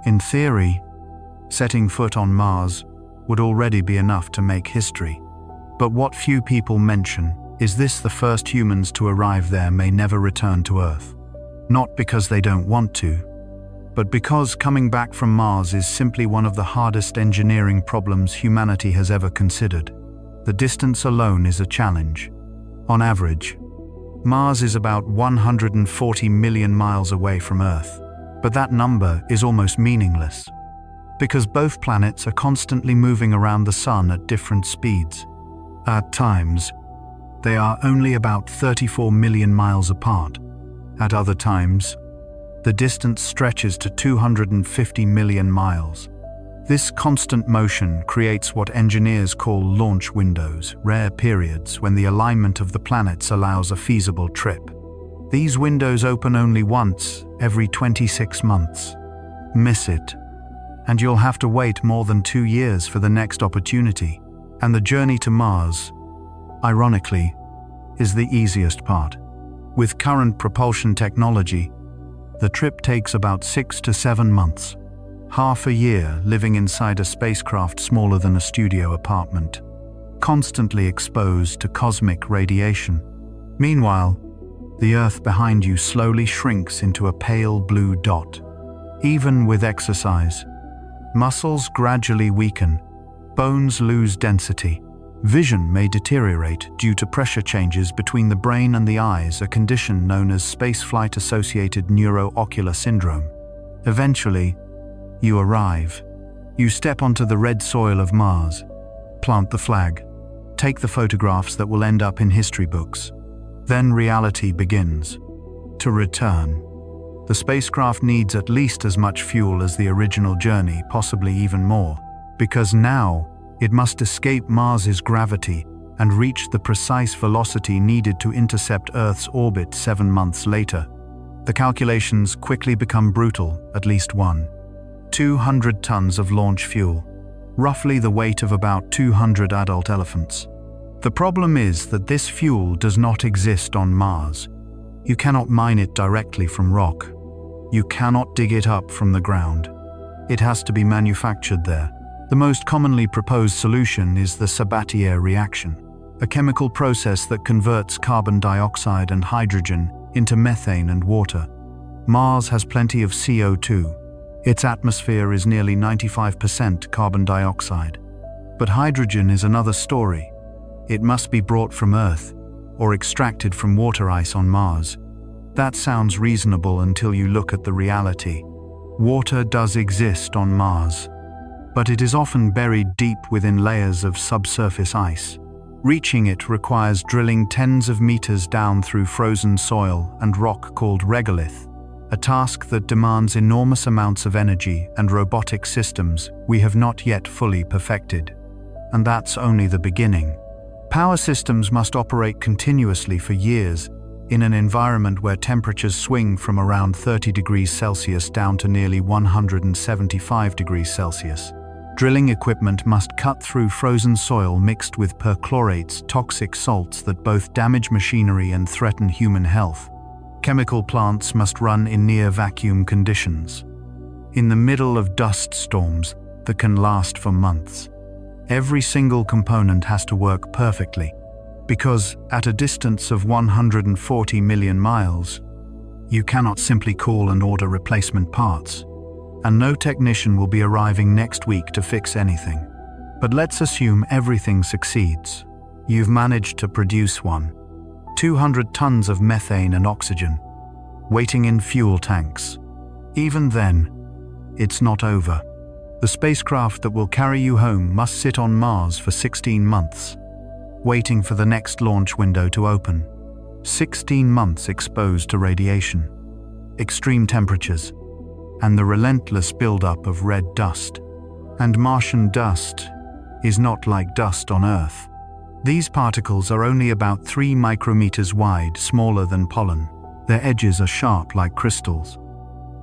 In theory, setting foot on Mars would already be enough to make history. But what few people mention is the first humans to arrive there may never return to Earth. Not because they don't want to, but because coming back from Mars is simply one of the hardest engineering problems humanity has ever considered. The distance alone is a challenge. On average, Mars is about 140 million miles away from Earth, but that number is almost meaningless, because both planets are constantly moving around the Sun at different speeds. At times, they are only about 34 million miles apart. At other times, the distance stretches to 250 million miles. This constant motion creates what engineers call launch windows, rare periods when the alignment of the planets allows a feasible trip. These windows open only once every 26 months. Miss it, and you'll have to wait more than 2 years for the next opportunity. And the journey to Mars, ironically, is the easiest part. With current propulsion technology, the trip takes about 6 to 7 months. Half a year living inside a spacecraft smaller than a studio apartment, constantly exposed to cosmic radiation. Meanwhile, the Earth behind you slowly shrinks into a pale blue dot. Even with exercise, muscles gradually weaken, bones lose density. Vision may deteriorate due to pressure changes between the brain and the eyes, a condition known as spaceflight-associated neuroocular syndrome. Eventually, you arrive. You step onto the red soil of Mars, plant the flag, take the photographs that will end up in history books. Then reality begins. To return, the spacecraft needs at least as much fuel as the original journey, possibly even more, because now it must escape Mars's gravity and reach the precise velocity needed to intercept Earth's orbit 7 months later. The calculations quickly become brutal, at least one. 200 tons of launch fuel, roughly the weight of about 200 adult elephants. The problem is that this fuel does not exist on Mars. You cannot mine it directly from rock. You cannot dig it up from the ground. It has to be manufactured there. The most commonly proposed solution is the Sabatier reaction, a chemical process that converts carbon dioxide and hydrogen into methane and water. Mars has plenty of CO2. Its atmosphere is nearly 95% carbon dioxide. But hydrogen is another story. It must be brought from Earth or extracted from water ice on Mars. That sounds reasonable until you look at the reality. Water does exist on Mars, but it is often buried deep within layers of subsurface ice. Reaching it requires drilling tens of meters down through frozen soil and rock called regolith, a task that demands enormous amounts of energy and robotic systems we have not yet fully perfected. And that's only the beginning. Power systems must operate continuously for years in an environment where temperatures swing from around 30 degrees Celsius down to nearly 175 degrees Celsius. Drilling equipment must cut through frozen soil mixed with perchlorates, toxic salts that both damage machinery and threaten human health. Chemical plants must run in near-vacuum conditions, in the middle of dust storms that can last for months. Every single component has to work perfectly, because at a distance of 140 million miles, you cannot simply call and order replacement parts, and no technician will be arriving next week to fix anything. But let's assume everything succeeds. You've managed to produce 200 tons of methane and oxygen, waiting in fuel tanks. Even then, it's not over. The spacecraft that will carry you home must sit on Mars for 16 months, waiting for the next launch window to open. 16 months exposed to radiation, extreme temperatures, and the relentless buildup of red dust. And Martian dust is not like dust on Earth. These particles are only about 3 micrometers wide, smaller than pollen. Their edges are sharp like crystals,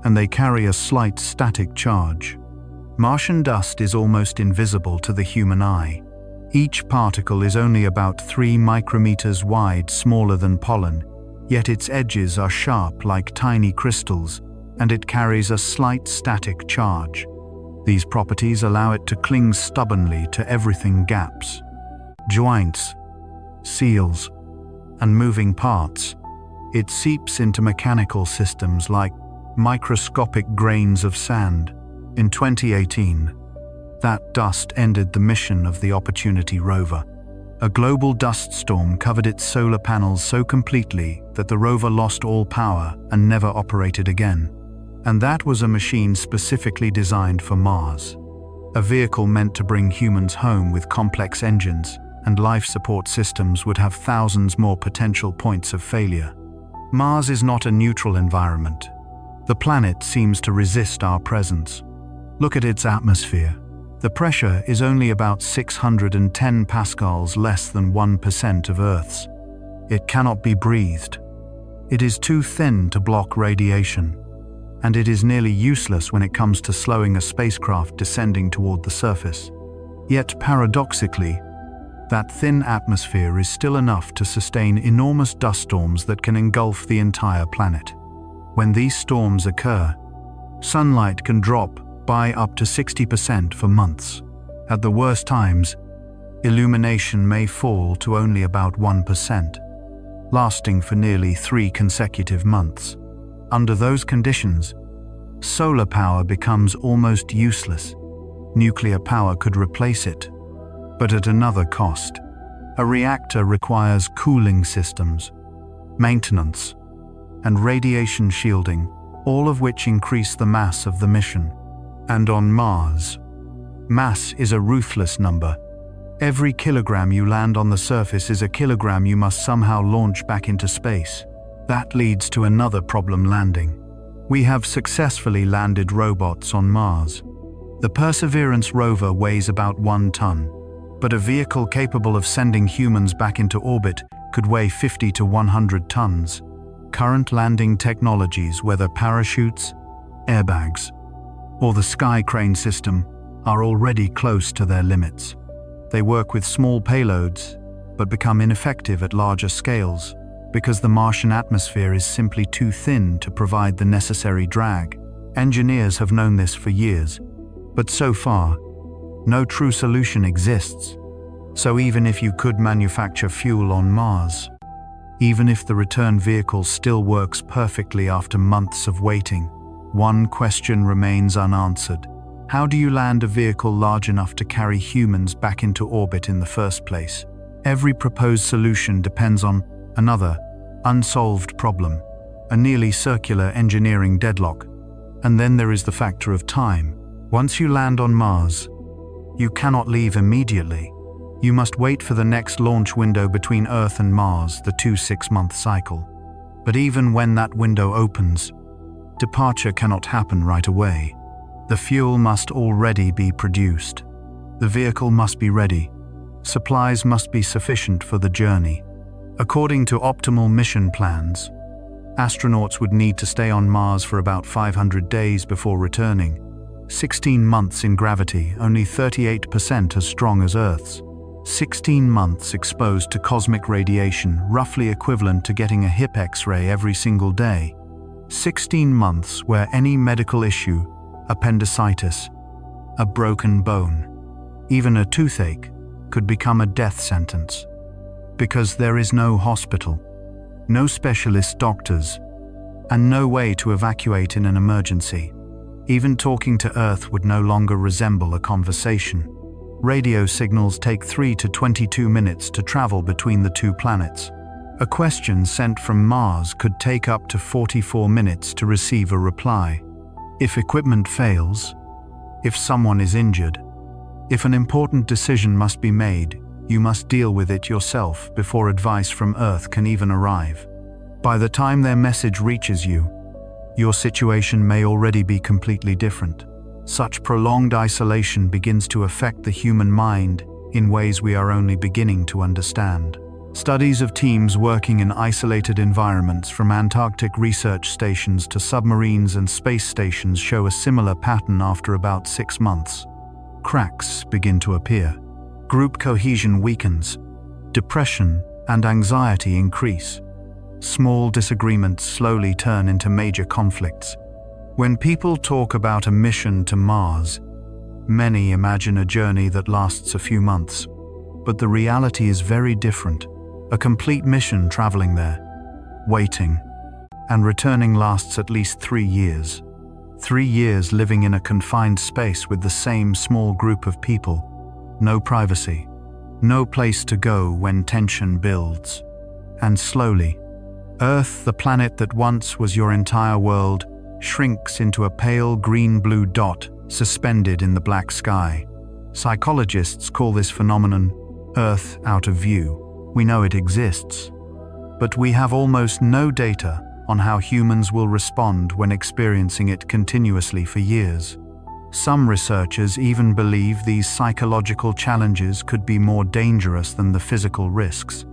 and they carry a slight static charge. Martian dust is almost invisible to the human eye. Each particle is only about 3 micrometers wide, smaller than pollen, yet its edges are sharp like tiny crystals, and it carries a slight static charge. These properties allow it to cling stubbornly to everything: gaps, joints, seals, and moving parts. It seeps into mechanical systems like microscopic grains of sand. In 2018, that dust ended the mission of the Opportunity rover. A global dust storm covered its solar panels so completely that the rover lost all power and never operated again. And that was a machine specifically designed for Mars. A vehicle meant to bring humans home with complex engines and life support systems would have thousands more potential points of failure. Mars is not a neutral environment. The planet seems to resist our presence. Look at its atmosphere. The pressure is only about 610 pascals, less than 1% of Earth's. It cannot be breathed. It is too thin to block radiation, and it is nearly useless when it comes to slowing a spacecraft descending toward the surface. Yet paradoxically, that thin atmosphere is still enough to sustain enormous dust storms that can engulf the entire planet. When these storms occur, sunlight can drop by up to 60% for months. At the worst times, illumination may fall to only about 1%, lasting for nearly 3 consecutive months. Under those conditions, solar power becomes almost useless. Nuclear power could replace it, but at another cost. A reactor requires cooling systems, maintenance, and radiation shielding, all of which increase the mass of the mission. And on Mars, mass is a ruthless number. Every kilogram you land on the surface is a kilogram you must somehow launch back into space. That leads to another problem: landing. We have successfully landed robots on Mars. The Perseverance rover weighs about 1 ton, but a vehicle capable of sending humans back into orbit could weigh 50 to 100 tons. Current landing technologies, whether parachutes, airbags, or the sky crane system, are already close to their limits. They work with small payloads, but become ineffective at larger scales because the Martian atmosphere is simply too thin to provide the necessary drag. Engineers have known this for years, but so far, no true solution exists. So even if you could manufacture fuel on Mars, even if the return vehicle still works perfectly after months of waiting, one question remains unanswered. How do you land a vehicle large enough to carry humans back into orbit in the first place? Every proposed solution depends on another unsolved problem, a nearly circular engineering deadlock. And then there is the factor of time. Once you land on Mars, you cannot leave immediately. You must wait for the next launch window between Earth and Mars, the 2 6-month cycle. But even when that window opens, departure cannot happen right away. The fuel must already be produced. The vehicle must be ready. Supplies must be sufficient for the journey. According to optimal mission plans, astronauts would need to stay on Mars for about 500 days before returning. 16 months in gravity, only 38% as strong as Earth's. 16 months exposed to cosmic radiation, roughly equivalent to getting a hip X-ray every single day. 16 months where any medical issue, appendicitis, a broken bone, even a toothache, could become a death sentence. Because there is no hospital, no specialist doctors, and no way to evacuate in an emergency. Even talking to Earth would no longer resemble a conversation. Radio signals take 3 to 22 minutes to travel between the two planets. A question sent from Mars could take up to 44 minutes to receive a reply. If equipment fails, if someone is injured, if an important decision must be made, you must deal with it yourself before advice from Earth can even arrive. By the time their message reaches you, your situation may already be completely different. Such prolonged isolation begins to affect the human mind in ways we are only beginning to understand. Studies of teams working in isolated environments, from Antarctic research stations to submarines and space stations, show a similar pattern after about 6 months. Cracks begin to appear. Group cohesion weakens. Depression and anxiety increase. Small disagreements slowly turn into major conflicts. When people talk about a mission to Mars, many imagine a journey that lasts a few months. But the reality is very different. A complete mission traveling there, waiting, and returning lasts at least 3 years. 3 years living in a confined space with the same small group of people. No privacy, no place to go when tension builds. And slowly, Earth, the planet that once was your entire world, shrinks into a pale green-blue dot suspended in the black sky. Psychologists call this phenomenon Earth out of view. We know it exists, but we have almost no data on how humans will respond when experiencing it continuously for years. Some researchers even believe these psychological challenges could be more dangerous than the physical risks,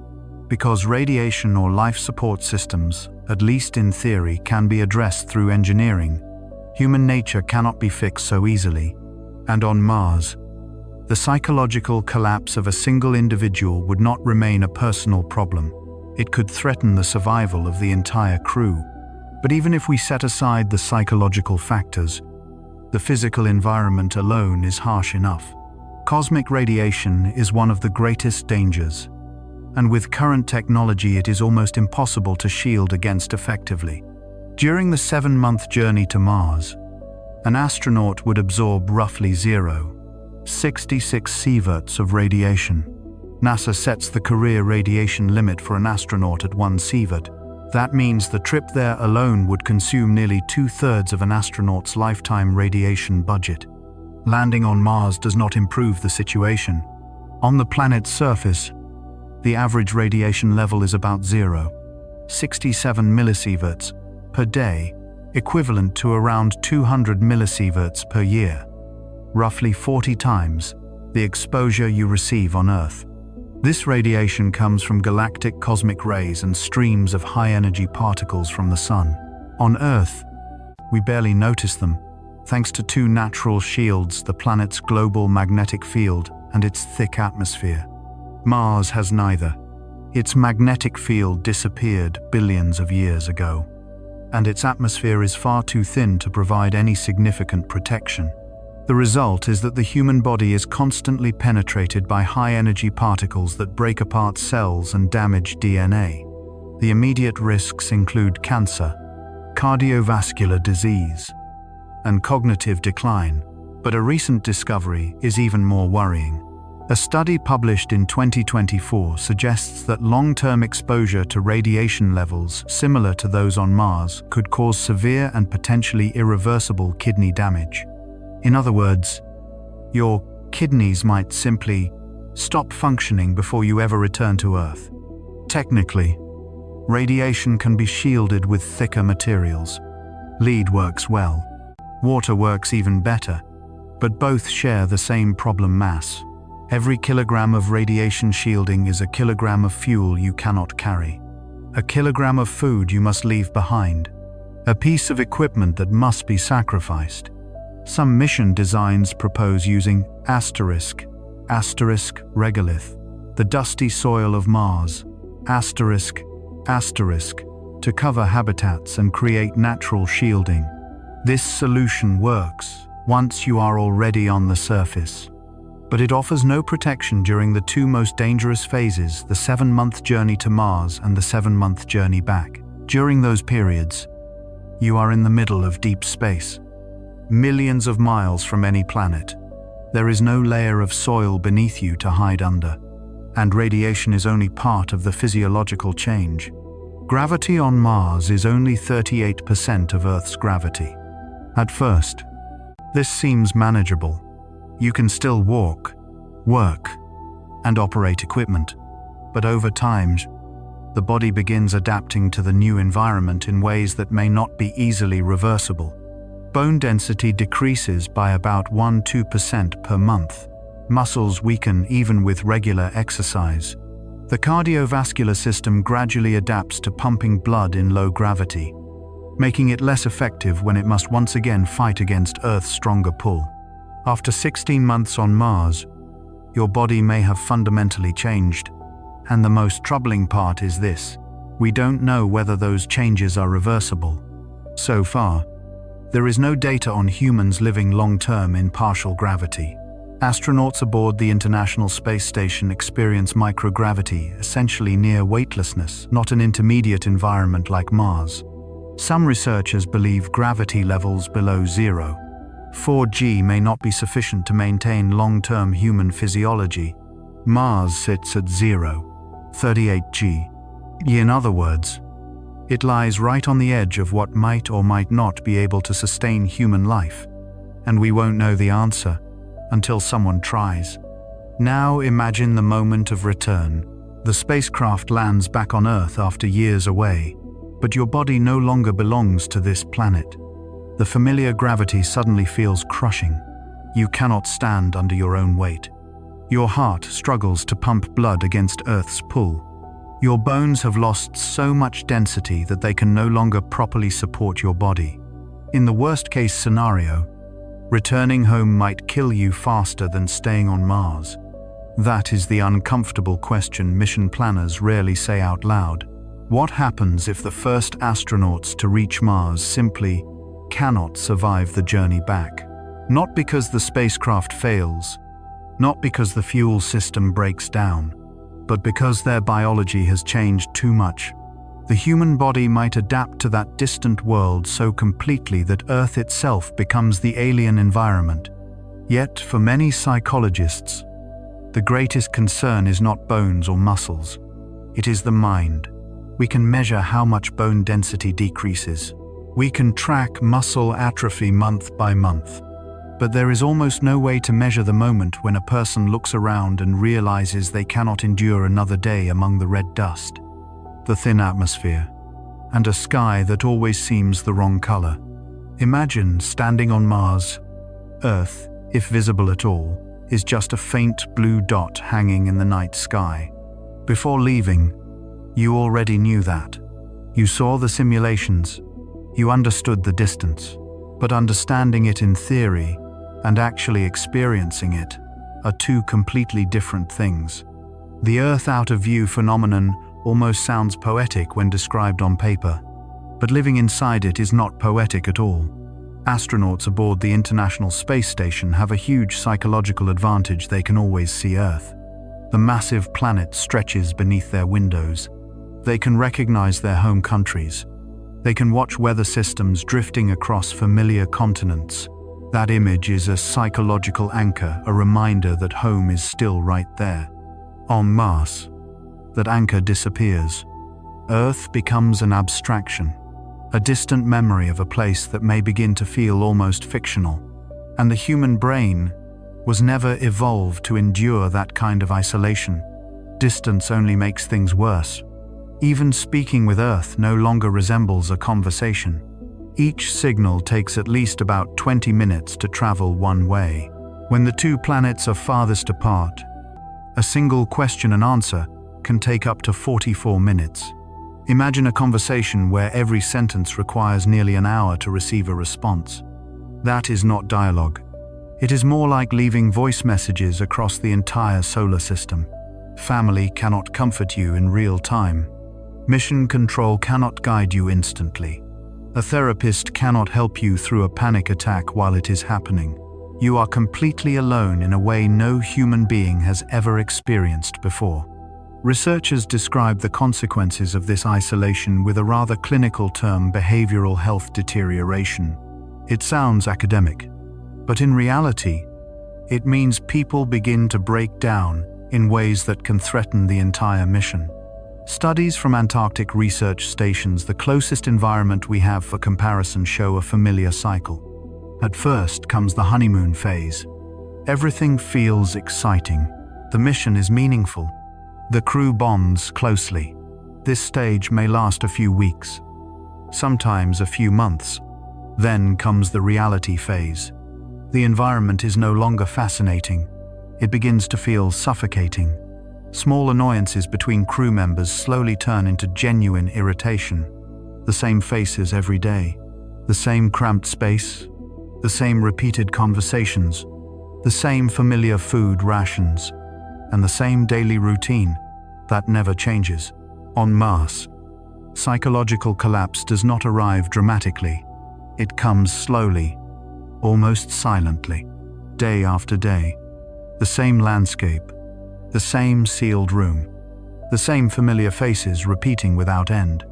because radiation or life support systems, at least in theory, can be addressed through engineering. Human nature cannot be fixed so easily. And on Mars, the psychological collapse of a single individual would not remain a personal problem. It could threaten the survival of the entire crew. But even if we set aside the psychological factors, the physical environment alone is harsh enough. Cosmic radiation is one of the greatest dangers, and with current technology it is almost impossible to shield against effectively. During the 7-month journey to Mars, an astronaut would absorb roughly 0.66 sieverts of radiation. NASA sets the career radiation limit for an astronaut at 1 sievert. That means the trip there alone would consume nearly 2/3 of an astronaut's lifetime radiation budget. Landing on Mars does not improve the situation. On the planet's surface, the average radiation level is about 0.67 millisieverts per day, equivalent to around 200 millisieverts per year, roughly 40 times the exposure you receive on Earth. This radiation comes from galactic cosmic rays and streams of high-energy particles from the Sun. On Earth, we barely notice them, thanks to two natural shields: the planet's global magnetic field and its thick atmosphere. Mars has neither. Its magnetic field disappeared billions of years ago, and its atmosphere is far too thin to provide any significant protection. The result is that the human body is constantly penetrated by high-energy particles that break apart cells and damage DNA. The immediate risks include cancer, cardiovascular disease, and cognitive decline. But a recent discovery is even more worrying. A study published in 2024 suggests that long-term exposure to radiation levels similar to those on Mars could cause severe and potentially irreversible kidney damage. In other words, your kidneys might simply stop functioning before you ever return to Earth. Technically, radiation can be shielded with thicker materials. Lead works well. Water works even better, but both share the same problem mass. Every kilogram of radiation shielding is a kilogram of fuel you cannot carry. A kilogram of food you must leave behind. A piece of equipment that must be sacrificed. Some mission designs propose using regolith, the dusty soil of Mars, to cover habitats and create natural shielding. This solution works once you are already on the surface, but it offers no protection during the two most dangerous phases, the 7-month journey to Mars and the 7-month journey back. During those periods, you are in the middle of deep space, millions of miles from any planet. There is no layer of soil beneath you to hide under, and radiation is only part of the physiological change. Gravity on Mars is only 38% of Earth's gravity. At first, this seems manageable. You can still walk, work, and operate equipment, but over time, the body begins adapting to the new environment in ways that may not be easily reversible. Bone density decreases by about 1–2% per month. Muscles weaken even with regular exercise. The cardiovascular system gradually adapts to pumping blood in low gravity, making it less effective when it must once again fight against Earth's stronger pull. After 16 months on Mars, your body may have fundamentally changed. And the most troubling part is this: we don't know whether those changes are reversible. So far, There is no data on humans living long-term in partial gravity. Astronauts aboard the International Space Station experience microgravity, essentially near weightlessness, not an intermediate environment like Mars. Some researchers believe gravity levels below zero, 4G, may not be sufficient to maintain long-term human physiology. Mars sits at 38G. In other words, it lies right on the edge of what might or might not be able to sustain human life, and we won't know the answer until someone tries. Now imagine the moment of return. The spacecraft lands back on Earth after years away, but your body no longer belongs to this planet. The familiar gravity suddenly feels crushing. You cannot stand under your own weight. Your heart struggles to pump blood against Earth's pull. Your bones have lost so much density that they can no longer properly support your body. In the worst-case scenario, returning home might kill you faster than staying on Mars. That is the uncomfortable question mission planners rarely say out loud. What happens if the first astronauts to reach Mars simply cannot survive the journey back? Not because the spacecraft fails, not because the fuel system breaks down, but because their biology has changed too much. The human body might adapt to that distant world so completely that Earth itself becomes the alien environment. Yet, for many psychologists, the greatest concern is not bones or muscles. It is the mind. We can measure how much bone density decreases. We can track muscle atrophy month by month. But there is almost no way to measure the moment when a person looks around and realizes they cannot endure another day among the red dust, the thin atmosphere, and a sky that always seems the wrong color. Imagine standing on Mars. Earth, if visible at all, is just a faint blue dot hanging in the night sky. Before leaving, you already knew that. You saw the simulations. You understood the distance. But understanding it in theory and actually experiencing it are two completely different things. The Earth out of view phenomenon almost sounds poetic when described on paper, but living inside it is not poetic at all. Astronauts aboard the International Space Station have a huge psychological advantage. They can always see Earth. The massive planet stretches beneath their windows. They can recognize their home countries. They can watch weather systems drifting across familiar continents. That image is a psychological anchor, a reminder that home is still right there. On Mars, that anchor disappears. Earth becomes an abstraction, a distant memory of a place that may begin to feel almost fictional. And the human brain was never evolved to endure that kind of isolation. Distance only makes things worse. Even speaking with Earth no longer resembles a conversation. Each signal takes at least about 20 minutes to travel one way. When the two planets are farthest apart, a single question and answer can take up to 44 minutes. Imagine a conversation where every sentence requires nearly an hour to receive a response. That is not dialogue. It is more like leaving voice messages across the entire solar system. Family cannot comfort you in real time. Mission control cannot guide you instantly. A therapist cannot help you through a panic attack while it is happening. You are completely alone in a way no human being has ever experienced before. Researchers describe the consequences of this isolation with a rather clinical term: behavioral health deterioration. It sounds academic, but in reality, it means people begin to break down in ways that can threaten the entire mission. Studies from Antarctic research stations, the closest environment we have for comparison, show a familiar cycle. At first comes the honeymoon phase. Everything feels exciting. The mission is meaningful. The crew bonds closely. This stage may last a few weeks, sometimes a few months. Then comes the reality phase. The environment is no longer fascinating. It begins to feel suffocating. Small annoyances between crew members slowly turn into genuine irritation. The same faces every day, the same cramped space, the same repeated conversations, the same familiar food rations, and the same daily routine that never changes. On Mars, psychological collapse does not arrive dramatically. It comes slowly, almost silently, day after day. The same landscape, the same sealed room, the same familiar faces repeating without end.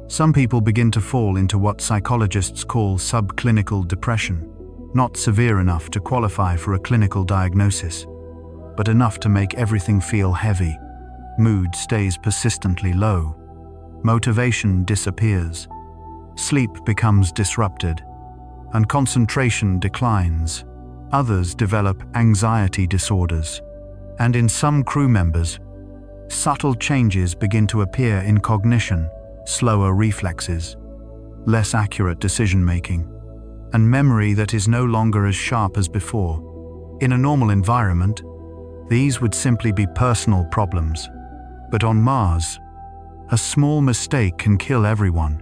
Some people begin to fall into what psychologists call subclinical depression, not severe enough to qualify for a clinical diagnosis, but enough to make everything feel heavy. Mood stays persistently low. Motivation disappears. Sleep becomes disrupted, and concentration declines. Others develop anxiety disorders, and in some crew members, subtle changes begin to appear in cognition, slower reflexes, less accurate decision-making, and memory that is no longer as sharp as before. In a normal environment, these would simply be personal problems. But on Mars, a small mistake can kill everyone.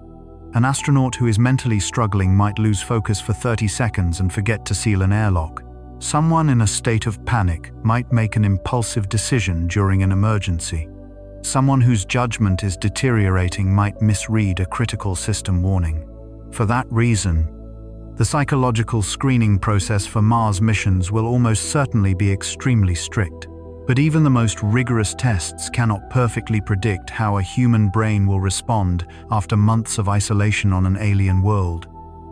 An astronaut who is mentally struggling might lose focus for 30 seconds and forget to seal an airlock. Someone in a state of panic might make an impulsive decision during an emergency. Someone whose judgment is deteriorating might misread a critical system warning. For that reason, the psychological screening process for Mars missions will almost certainly be extremely strict. But even the most rigorous tests cannot perfectly predict how a human brain will respond after months of isolation on an alien world.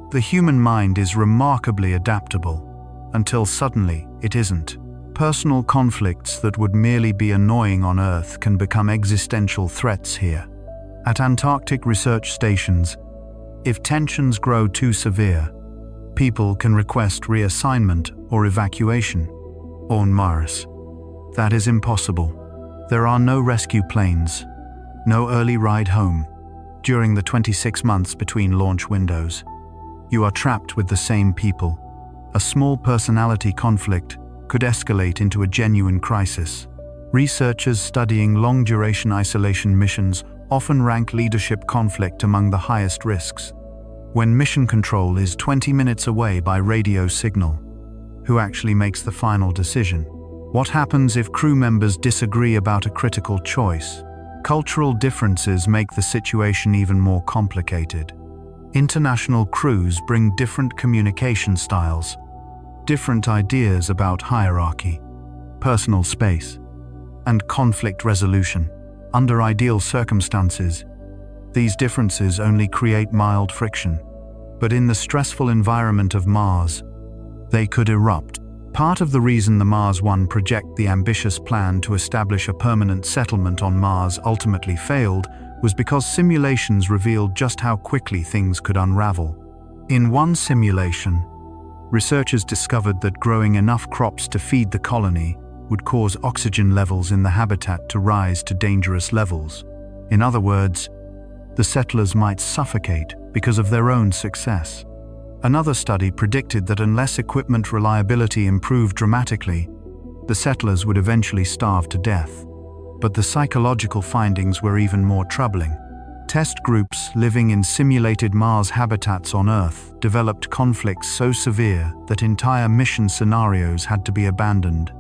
The human mind is remarkably adaptable, until suddenly it isn't. Personal conflicts that would merely be annoying on Earth can become existential threats here. At Antarctic research stations, if tensions grow too severe, people can request reassignment or evacuation. On Mars, that is impossible. There are no rescue planes, no early ride home. During the 26 months between launch windows, you are trapped with the same people. A small personality conflict could escalate into a genuine crisis. Researchers studying long-duration isolation missions often rank leadership conflict among the highest risks. When mission control is 20 minutes away by radio signal, who actually makes the final decision? What happens if crew members disagree about a critical choice? Cultural differences make the situation even more complicated. International crews bring different communication styles, different ideas about hierarchy, personal space, and conflict resolution. Under ideal circumstances, these differences only create mild friction. But in the stressful environment of Mars, they could erupt. Part of the reason the Mars One project, the ambitious plan to establish a permanent settlement on Mars, ultimately failed was because simulations revealed just how quickly things could unravel. In one simulation, researchers discovered that growing enough crops to feed the colony would cause oxygen levels in the habitat to rise to dangerous levels. In other words, the settlers might suffocate because of their own success. Another study predicted that unless equipment reliability improved dramatically, the settlers would eventually starve to death. But the psychological findings were even more troubling. Test groups living in simulated Mars habitats on Earth developed conflicts so severe that entire mission scenarios had to be abandoned.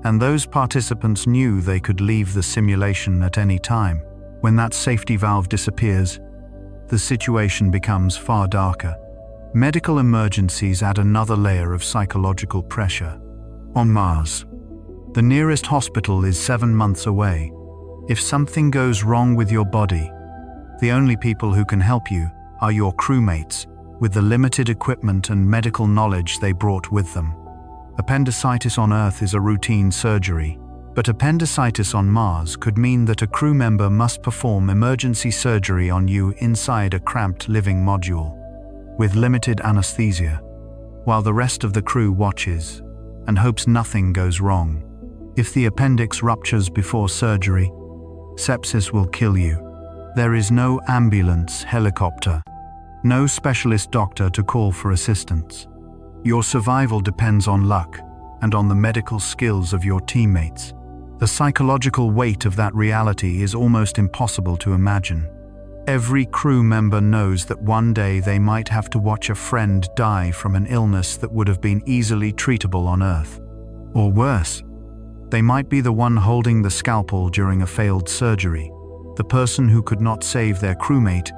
And those participants knew they could leave the simulation at any time. When that safety valve disappears, the situation becomes far darker. Medical emergencies add another layer of psychological pressure. On Mars, the nearest hospital is 7 months away. If something goes wrong with your body, the only people who can help you are your crewmates, with the limited equipment and medical knowledge they brought with them. Appendicitis on Earth is a routine surgery, but appendicitis on Mars could mean that a crew member must perform emergency surgery on you inside a cramped living module, with limited anesthesia, while the rest of the crew watches and hopes nothing goes wrong. If the appendix ruptures before surgery, sepsis will kill you. There is no ambulance, helicopter, no specialist doctor to call for assistance. Your survival depends on luck and on the medical skills of your teammates. The psychological weight of that reality is almost impossible to imagine. Every crew member knows that one day they might have to watch a friend die from an illness that would have been easily treatable on Earth. Or worse, they might be the one holding the scalpel during a failed surgery, the person who could not save their crewmate.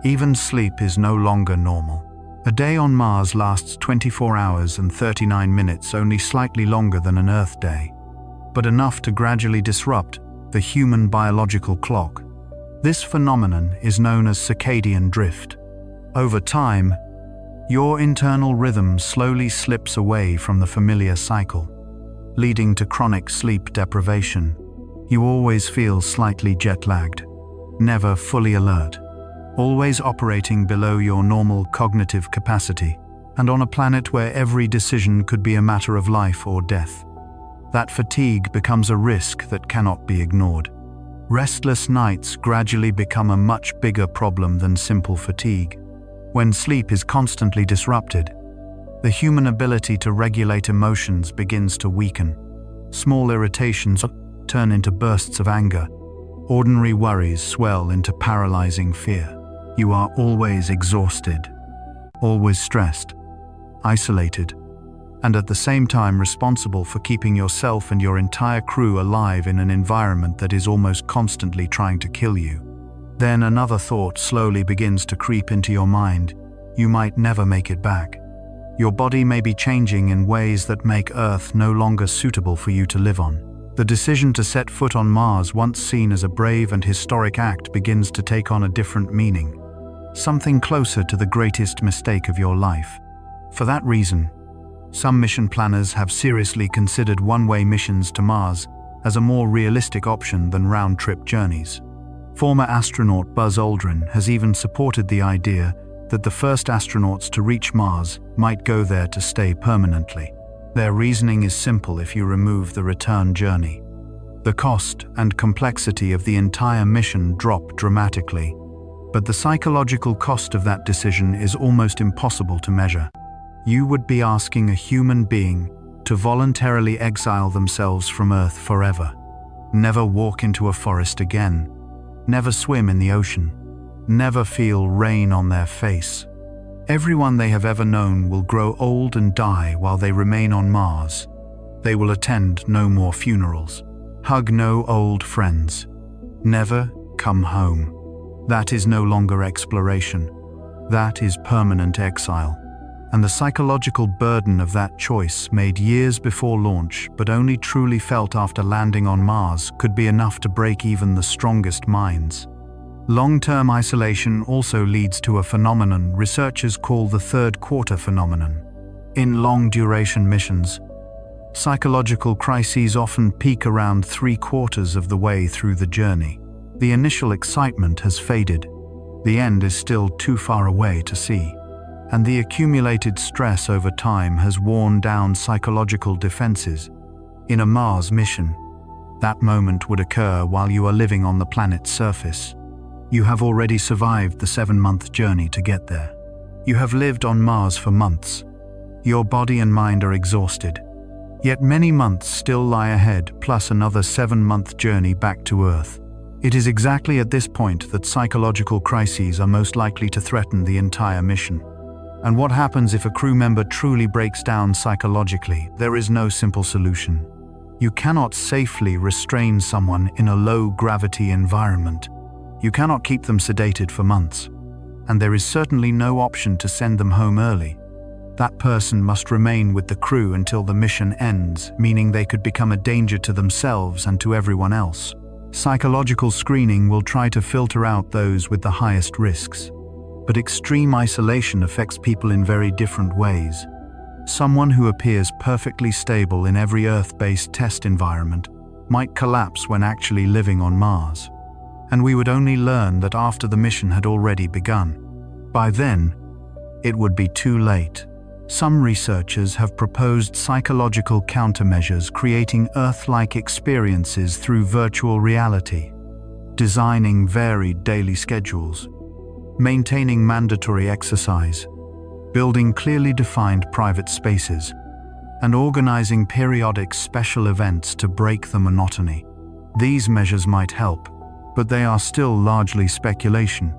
Even sleep is no longer normal. A day on Mars lasts 24 hours and 39 minutes, only slightly longer than an Earth day, but enough to gradually disrupt the human biological clock. This phenomenon is known as circadian drift. Over time, your internal rhythm slowly slips away from the familiar cycle, leading to chronic sleep deprivation. You always feel slightly jet-lagged, never fully alert, always operating below your normal cognitive capacity, and on a planet where every decision could be a matter of life or death. That fatigue becomes a risk that cannot be ignored. Restless nights gradually become a much bigger problem than simple fatigue. When sleep is constantly disrupted, the human ability to regulate emotions begins to weaken. Small irritations turn into bursts of anger. Ordinary worries swell into paralyzing fear. You are always exhausted, always stressed, isolated, and at the same time responsible for keeping yourself and your entire crew alive in an environment that is almost constantly trying to kill you. Then another thought slowly begins to creep into your mind. You might never make it back. Your body may be changing in ways that make Earth no longer suitable for you to live on. The decision to set foot on Mars, once seen as a brave and historic act, begins to take on a different meaning. Something closer to the greatest mistake of your life. For that reason, some mission planners have seriously considered one-way missions to Mars as a more realistic option than round-trip journeys. Former astronaut Buzz Aldrin has even supported the idea that the first astronauts to reach Mars might go there to stay permanently. Their reasoning is simple if you remove the return journey. The cost and complexity of the entire mission drop dramatically, but the psychological cost of that decision is almost impossible to measure. You would be asking a human being to voluntarily exile themselves from Earth forever, never walk into a forest again, never swim in the ocean, never feel rain on their face. Everyone they have ever known will grow old and die while they remain on Mars. They will attend no more funerals, hug no old friends, never come home. That is no longer exploration. That is permanent exile. And the psychological burden of that choice, made years before launch but only truly felt after landing on Mars, could be enough to break even the strongest minds. Long-term isolation also leads to a phenomenon researchers call the third quarter phenomenon. In long-duration missions, psychological crises often peak around 3/4 of the way through the journey. The initial excitement has faded. The end is still too far away to see, and the accumulated stress over time has worn down psychological defenses. In a Mars mission, that moment would occur while you are living on the planet's surface. You have already survived the 7-month journey to get there. You have lived on Mars for months. Your body and mind are exhausted. Yet many months still lie ahead, plus another 7-month journey back to Earth. It is exactly at this point that psychological crises are most likely to threaten the entire mission. And what happens if a crew member truly breaks down psychologically? There is no simple solution. You cannot safely restrain someone in a low-gravity environment. You cannot keep them sedated for months. And there is certainly no option to send them home early. That person must remain with the crew until the mission ends, meaning they could become a danger to themselves and to everyone else. Psychological screening will try to filter out those with the highest risks. But extreme isolation affects people in very different ways. Someone who appears perfectly stable in every Earth-based test environment might collapse when actually living on Mars. And we would only learn that after the mission had already begun. By then, it would be too late. Some researchers have proposed psychological countermeasures, creating Earth-like experiences through virtual reality, designing varied daily schedules, maintaining mandatory exercise, building clearly defined private spaces, and organizing periodic special events to break the monotony. These measures might help, but they are still largely speculation,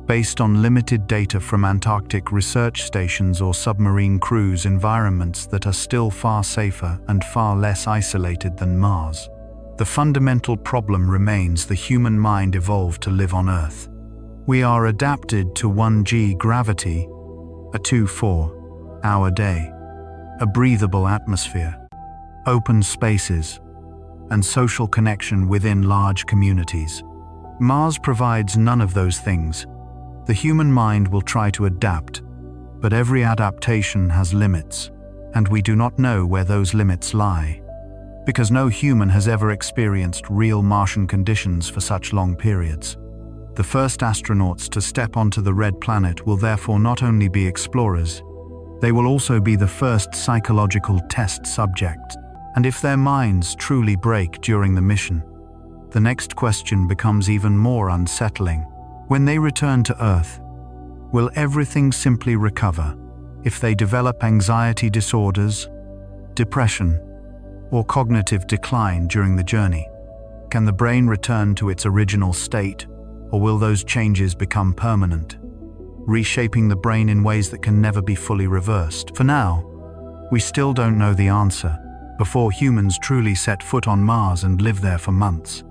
based on limited data from Antarctic research stations or submarine cruise environments that are still far safer and far less isolated than Mars. The fundamental problem remains: the human mind evolved to live on Earth. We are adapted to 1G gravity, a 24-hour day, a breathable atmosphere, open spaces, and social connection within large communities. Mars provides none of those things. The human mind will try to adapt, but every adaptation has limits, and we do not know where those limits lie, because no human has ever experienced real Martian conditions for such long periods. The first astronauts to step onto the red planet will therefore not only be explorers, they will also be the first psychological test subjects. And if their minds truly break during the mission, the next question becomes even more unsettling. When they return to Earth, will everything simply recover? If they develop anxiety disorders, depression, or cognitive decline during the journey, can the brain return to its original state, or will those changes become permanent, reshaping the brain in ways that can never be fully reversed? For now, we still don't know the answer. Before humans truly set foot on Mars and live there for months,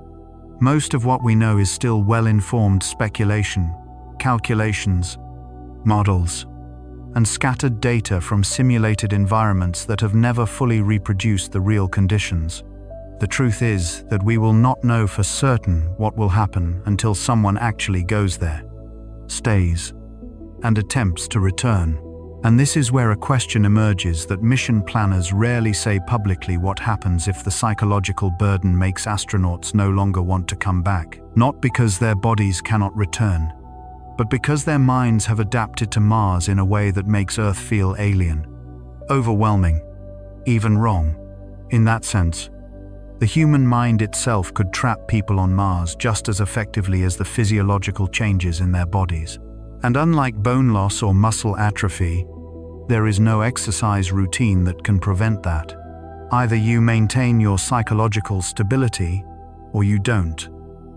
most of what we know is still well-informed speculation, calculations, models, and scattered data from simulated environments that have never fully reproduced the real conditions. The truth is that we will not know for certain what will happen until someone actually goes there, stays, and attempts to return. And this is where a question emerges that mission planners rarely say publicly: what happens if the psychological burden makes astronauts no longer want to come back? Not because their bodies cannot return, but because their minds have adapted to Mars in a way that makes Earth feel alien, overwhelming, even wrong. In that sense, the human mind itself could trap people on Mars just as effectively as the physiological changes in their bodies. And unlike bone loss or muscle atrophy, there is no exercise routine that can prevent that. Either you maintain your psychological stability, or you don't,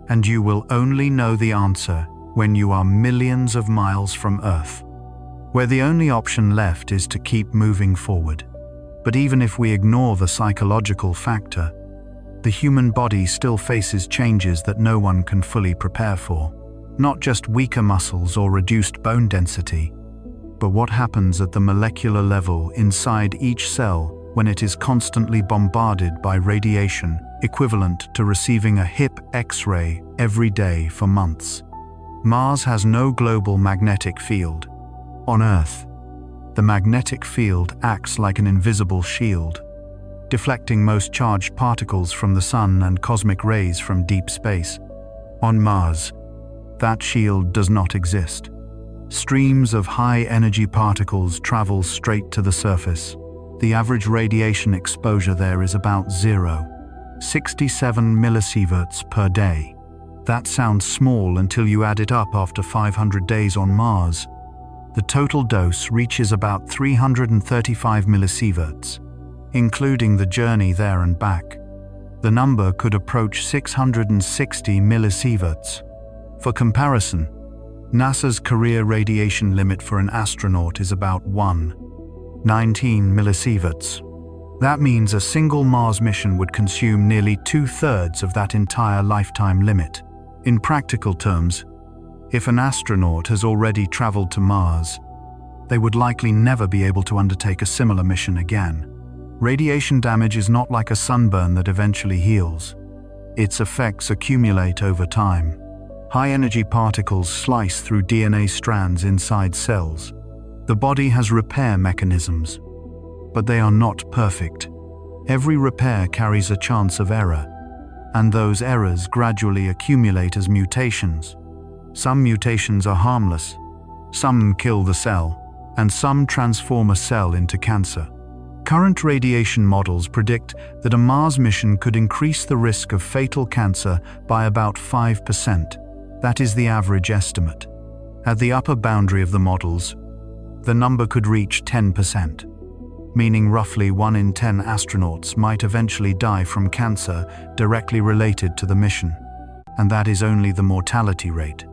and you will only know the answer when you are millions of miles from Earth, where the only option left is to keep moving forward. But even if we ignore the psychological factor, the human body still faces changes that no one can fully prepare for. Not just weaker muscles or reduced bone density, but what happens at the molecular level inside each cell when it is constantly bombarded by radiation, equivalent to receiving a hip X-ray every day for months. Mars has no global magnetic field. On Earth, the magnetic field acts like an invisible shield, deflecting most charged particles from the sun and cosmic rays from deep space. On Mars, that shield does not exist. Streams of high-energy particles travel straight to the surface. The average radiation exposure there is about 67 millisieverts per day. That sounds small until you add it up after 500 days on Mars. The total dose reaches about 335 millisieverts, including the journey there and back. The number could approach 660 millisieverts. For comparison, NASA's career radiation limit for an astronaut is about 19 millisieverts. That means a single Mars mission would consume nearly 2/3 of that entire lifetime limit. In practical terms, if an astronaut has already traveled to Mars, they would likely never be able to undertake a similar mission again. Radiation damage is not like a sunburn that eventually heals. Its effects accumulate over time. High-energy particles slice through DNA strands inside cells. The body has repair mechanisms, but they are not perfect. Every repair carries a chance of error, and those errors gradually accumulate as mutations. Some mutations are harmless, some kill the cell, and some transform a cell into cancer. Current radiation models predict that a Mars mission could increase the risk of fatal cancer by about 5%. That is the average estimate. At the upper boundary of the models, the number could reach 10%, meaning roughly 1 in 10 astronauts might eventually die from cancer directly related to the mission. And that is only the mortality rate.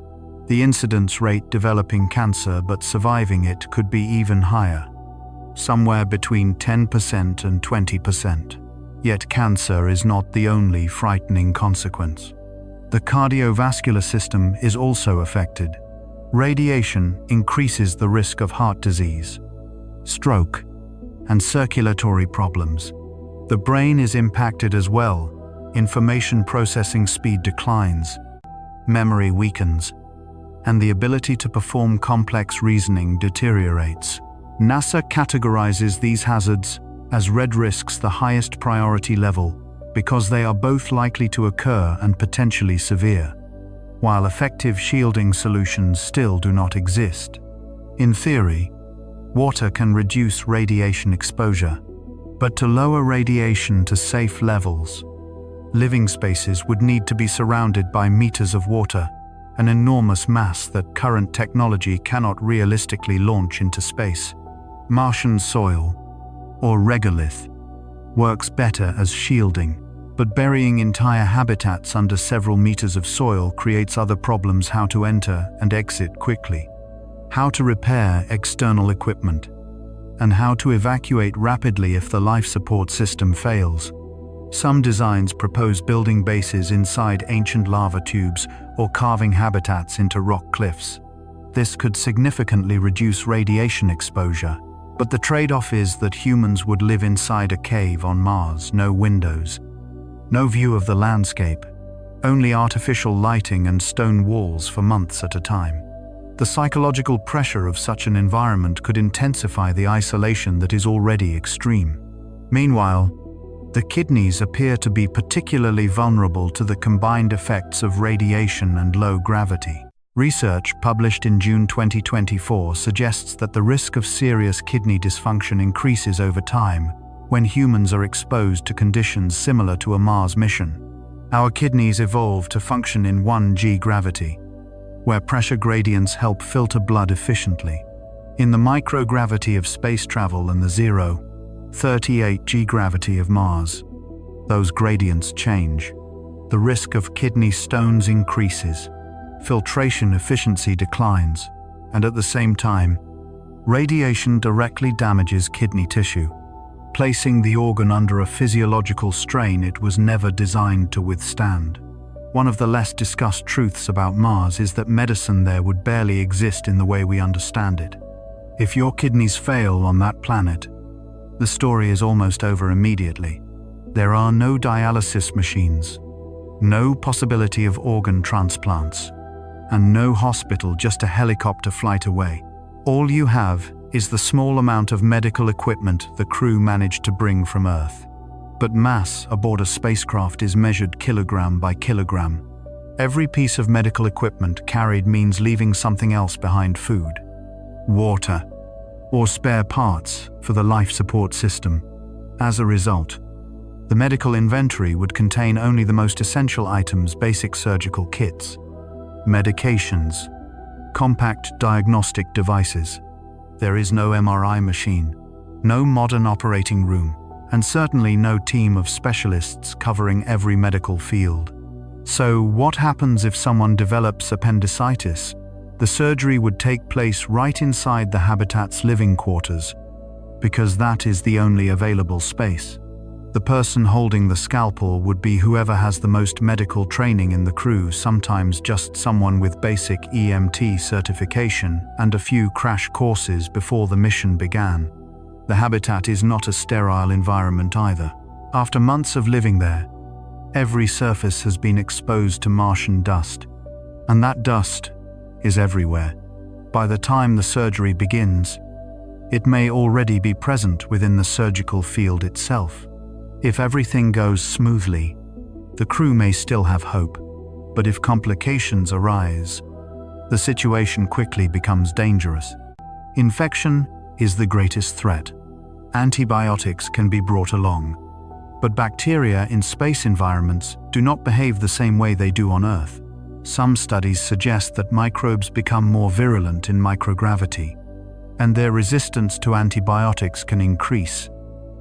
The incidence rate developing cancer but surviving it could be even higher, somewhere between 10% and 20%. Yet cancer is not the only frightening consequence. The cardiovascular system is also affected. Radiation increases the risk of heart disease, stroke, and circulatory problems. The brain is impacted as well. Information processing speed declines, memory weakens, and the ability to perform complex reasoning deteriorates. NASA categorizes these hazards as red risks, the highest priority level, because they are both likely to occur and potentially severe, while effective shielding solutions still do not exist. In theory, water can reduce radiation exposure, but to lower radiation to safe levels, living spaces would need to be surrounded by meters of water, an enormous mass that current technology cannot realistically launch into space. Martian soil, or regolith, works better as shielding, but burying entire habitats under several meters of soil creates other problems: how to enter and exit quickly, how to repair external equipment, and how to evacuate rapidly if the life support system fails. Some designs propose building bases inside ancient lava tubes or carving habitats into rock cliffs. This could significantly reduce radiation exposure, but the trade-off is that humans would live inside a cave on Mars, no windows, no view of the landscape, only artificial lighting and stone walls for months at a time. The psychological pressure of such an environment could intensify the isolation that is already extreme. Meanwhile, the kidneys appear to be particularly vulnerable to the combined effects of radiation and low gravity. Research published in June 2024 suggests that the risk of serious kidney dysfunction increases over time when humans are exposed to conditions similar to a Mars mission. Our kidneys evolved to function in 1G gravity, where pressure gradients help filter blood efficiently. In the microgravity of space travel and the 0.38G gravity of Mars, those gradients change. The risk of kidney stones increases, filtration efficiency declines, and at the same time, radiation directly damages kidney tissue, placing the organ under a physiological strain it was never designed to withstand. One of the less discussed truths about Mars is that medicine there would barely exist in the way we understand it. If your kidneys fail on that planet, the story is almost over immediately. There are no dialysis machines, no possibility of organ transplants, and no hospital, just a helicopter flight away. All you have is the small amount of medical equipment the crew managed to bring from Earth. But mass aboard a spacecraft is measured kilogram by kilogram. Every piece of medical equipment carried means leaving something else behind: food, water, or spare parts for the life support system. As a result, the medical inventory would contain only the most essential items: basic surgical kits, medications, compact diagnostic devices. There is no MRI machine, no modern operating room, and certainly no team of specialists covering every medical field. So what happens if someone develops appendicitis? The surgery would take place right inside the habitat's living quarters, because that is the only available space. The person holding the scalpel would be whoever has the most medical training in the crew, sometimes just someone with basic EMT certification and a few crash courses before the mission began. The habitat is not a sterile environment either. After months of living there, every surface has been exposed to Martian dust, and that dust is everywhere. By the time the surgery begins, it may already be present within the surgical field itself. If everything goes smoothly, the crew may still have hope, but if complications arise, the situation quickly becomes dangerous. Infection is the greatest threat. Antibiotics can be brought along, but bacteria in space environments do not behave the same way they do on Earth. Some studies suggest that microbes become more virulent in microgravity, and their resistance to antibiotics can increase.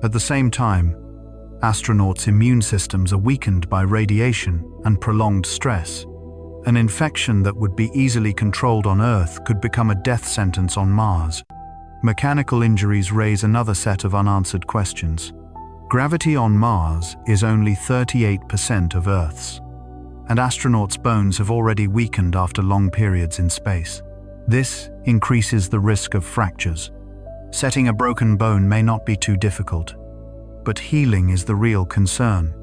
At the same time, astronauts' immune systems are weakened by radiation and prolonged stress. An infection that would be easily controlled on Earth could become a death sentence on Mars. Mechanical injuries raise another set of unanswered questions. Gravity on Mars is only 38% of Earth's, and astronauts' bones have already weakened after long periods in space. This increases the risk of fractures. Setting a broken bone may not be too difficult, but healing is the real concern.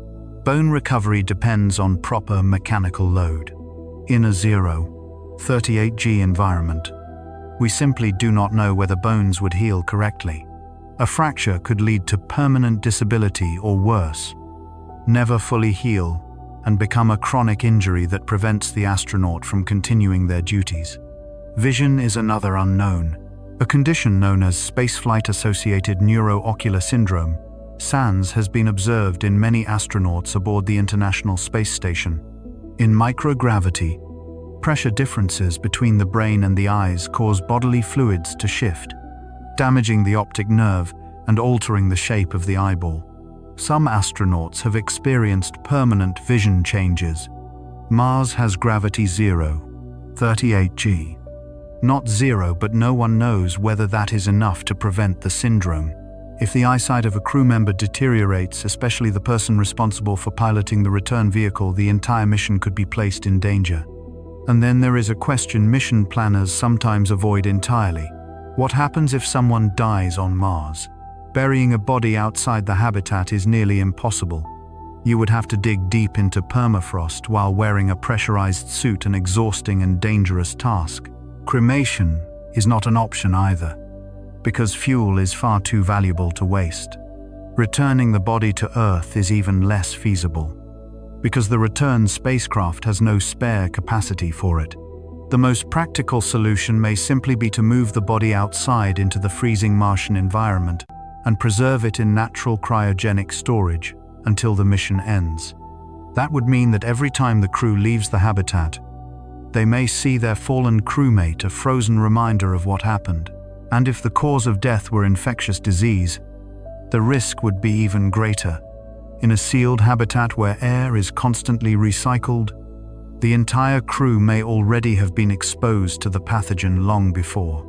Bone recovery depends on proper mechanical load. In a 0-38G environment, we simply do not know whether bones would heal correctly. A fracture could lead to permanent disability or worse, never fully heal, and become a chronic injury that prevents the astronaut from continuing their duties. Vision is another unknown. A condition known as spaceflight-associated neuroocular syndrome, SANS, has been observed in many astronauts aboard the International Space Station. In microgravity, pressure differences between the brain and the eyes cause bodily fluids to shift, damaging the optic nerve and altering the shape of the eyeball. Some astronauts have experienced permanent vision changes. Mars has gravity 0-38G. Not zero, but no one knows whether that is enough to prevent the syndrome. If the eyesight of a crew member deteriorates, especially the person responsible for piloting the return vehicle, the entire mission could be placed in danger. And then there is a question mission planners sometimes avoid entirely. What happens if someone dies on Mars? Burying a body outside the habitat is nearly impossible. You would have to dig deep into permafrost while wearing a pressurized suit, an exhausting and dangerous task. Cremation is not an option either, because fuel is far too valuable to waste. Returning the body to Earth is even less feasible, because the return spacecraft has no spare capacity for it. The most practical solution may simply be to move the body outside into the freezing Martian environment and preserve it in natural cryogenic storage until the mission ends. That would mean that every time the crew leaves the habitat, they may see their fallen crewmate, a frozen reminder of what happened. And if the cause of death were infectious disease, the risk would be even greater. In a sealed habitat where air is constantly recycled, the entire crew may already have been exposed to the pathogen long before.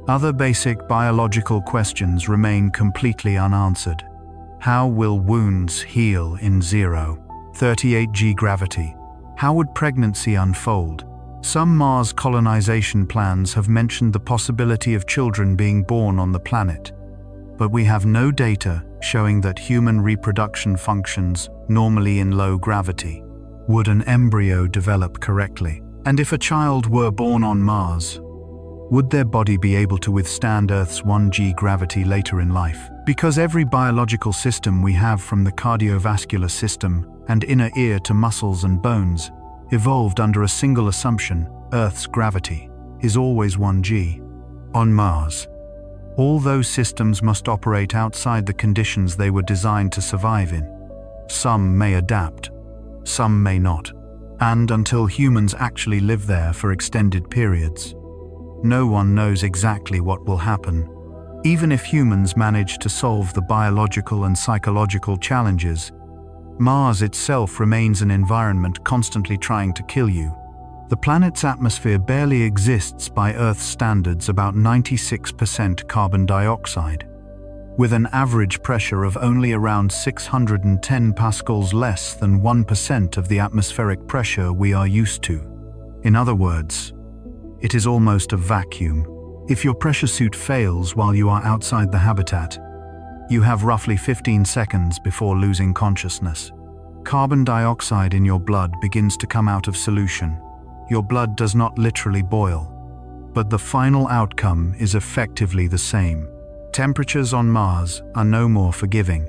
Other basic biological questions remain completely unanswered. How will wounds heal in 0-38G gravity? How would pregnancy unfold? Some Mars colonization plans have mentioned the possibility of children being born on the planet, but we have no data showing that human reproduction functions normally in low gravity. Would an embryo develop correctly? And if a child were born on Mars, would their body be able to withstand Earth's 1G gravity later in life? Because every biological system we have, from the cardiovascular system and inner ear to muscles and bones, evolved under a single assumption: Earth's gravity is always 1G. On Mars, all those systems must operate outside the conditions they were designed to survive in. Some may adapt, some may not. And until humans actually live there for extended periods, no one knows exactly what will happen. Even if humans manage to solve the biological and psychological challenges, Mars itself remains an environment constantly trying to kill you. The planet's atmosphere barely exists by Earth standards, about 96% carbon dioxide, with an average pressure of only around 610 pascals, less than 1% of the atmospheric pressure we are used to. In other words, it is almost a vacuum. If your pressure suit fails while you are outside the habitat, you have roughly 15 seconds before losing consciousness. Carbon dioxide in your blood begins to come out of solution. Your blood does not literally boil, but the final outcome is effectively the same. Temperatures on Mars are no more forgiving.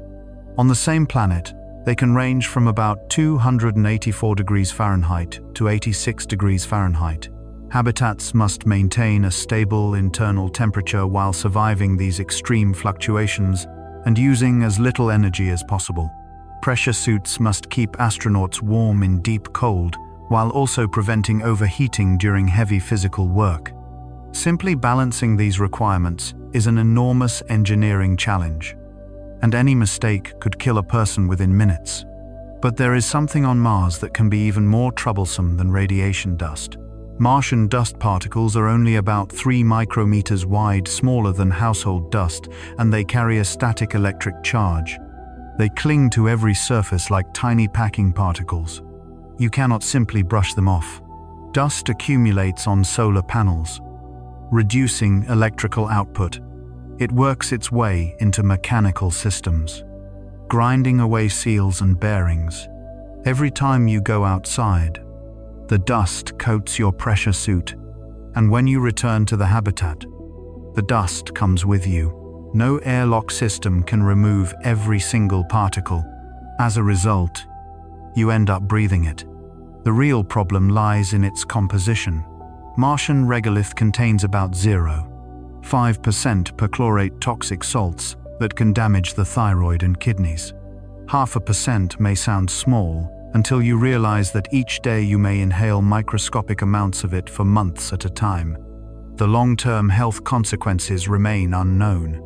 On the same planet, they can range from about 284 degrees Fahrenheit to 86 degrees Fahrenheit. Habitats must maintain a stable internal temperature while surviving these extreme fluctuations and using as little energy as possible. Pressure suits must keep astronauts warm in deep cold, while also preventing overheating during heavy physical work. Simply balancing these requirements is an enormous engineering challenge, and any mistake could kill a person within minutes. But there is something on Mars that can be even more troublesome than radiation dust. Martian dust particles are only about 3 micrometers wide, smaller than household dust, and they carry a static electric charge. They cling to every surface like tiny packing particles. You cannot simply brush them off. Dust accumulates on solar panels, reducing electrical output. It works its way into mechanical systems, grinding away seals and bearings. Every time you go outside, the dust coats your pressure suit, and when you return to the habitat, the dust comes with you. No airlock system can remove every single particle. As a result, you end up breathing it. The real problem lies in its composition. Martian regolith contains about 0.5% perchlorate toxic salts that can damage the thyroid and kidneys. 0.5% may sound small until you realize that each day you may inhale microscopic amounts of it for months at a time. The long-term health consequences remain unknown,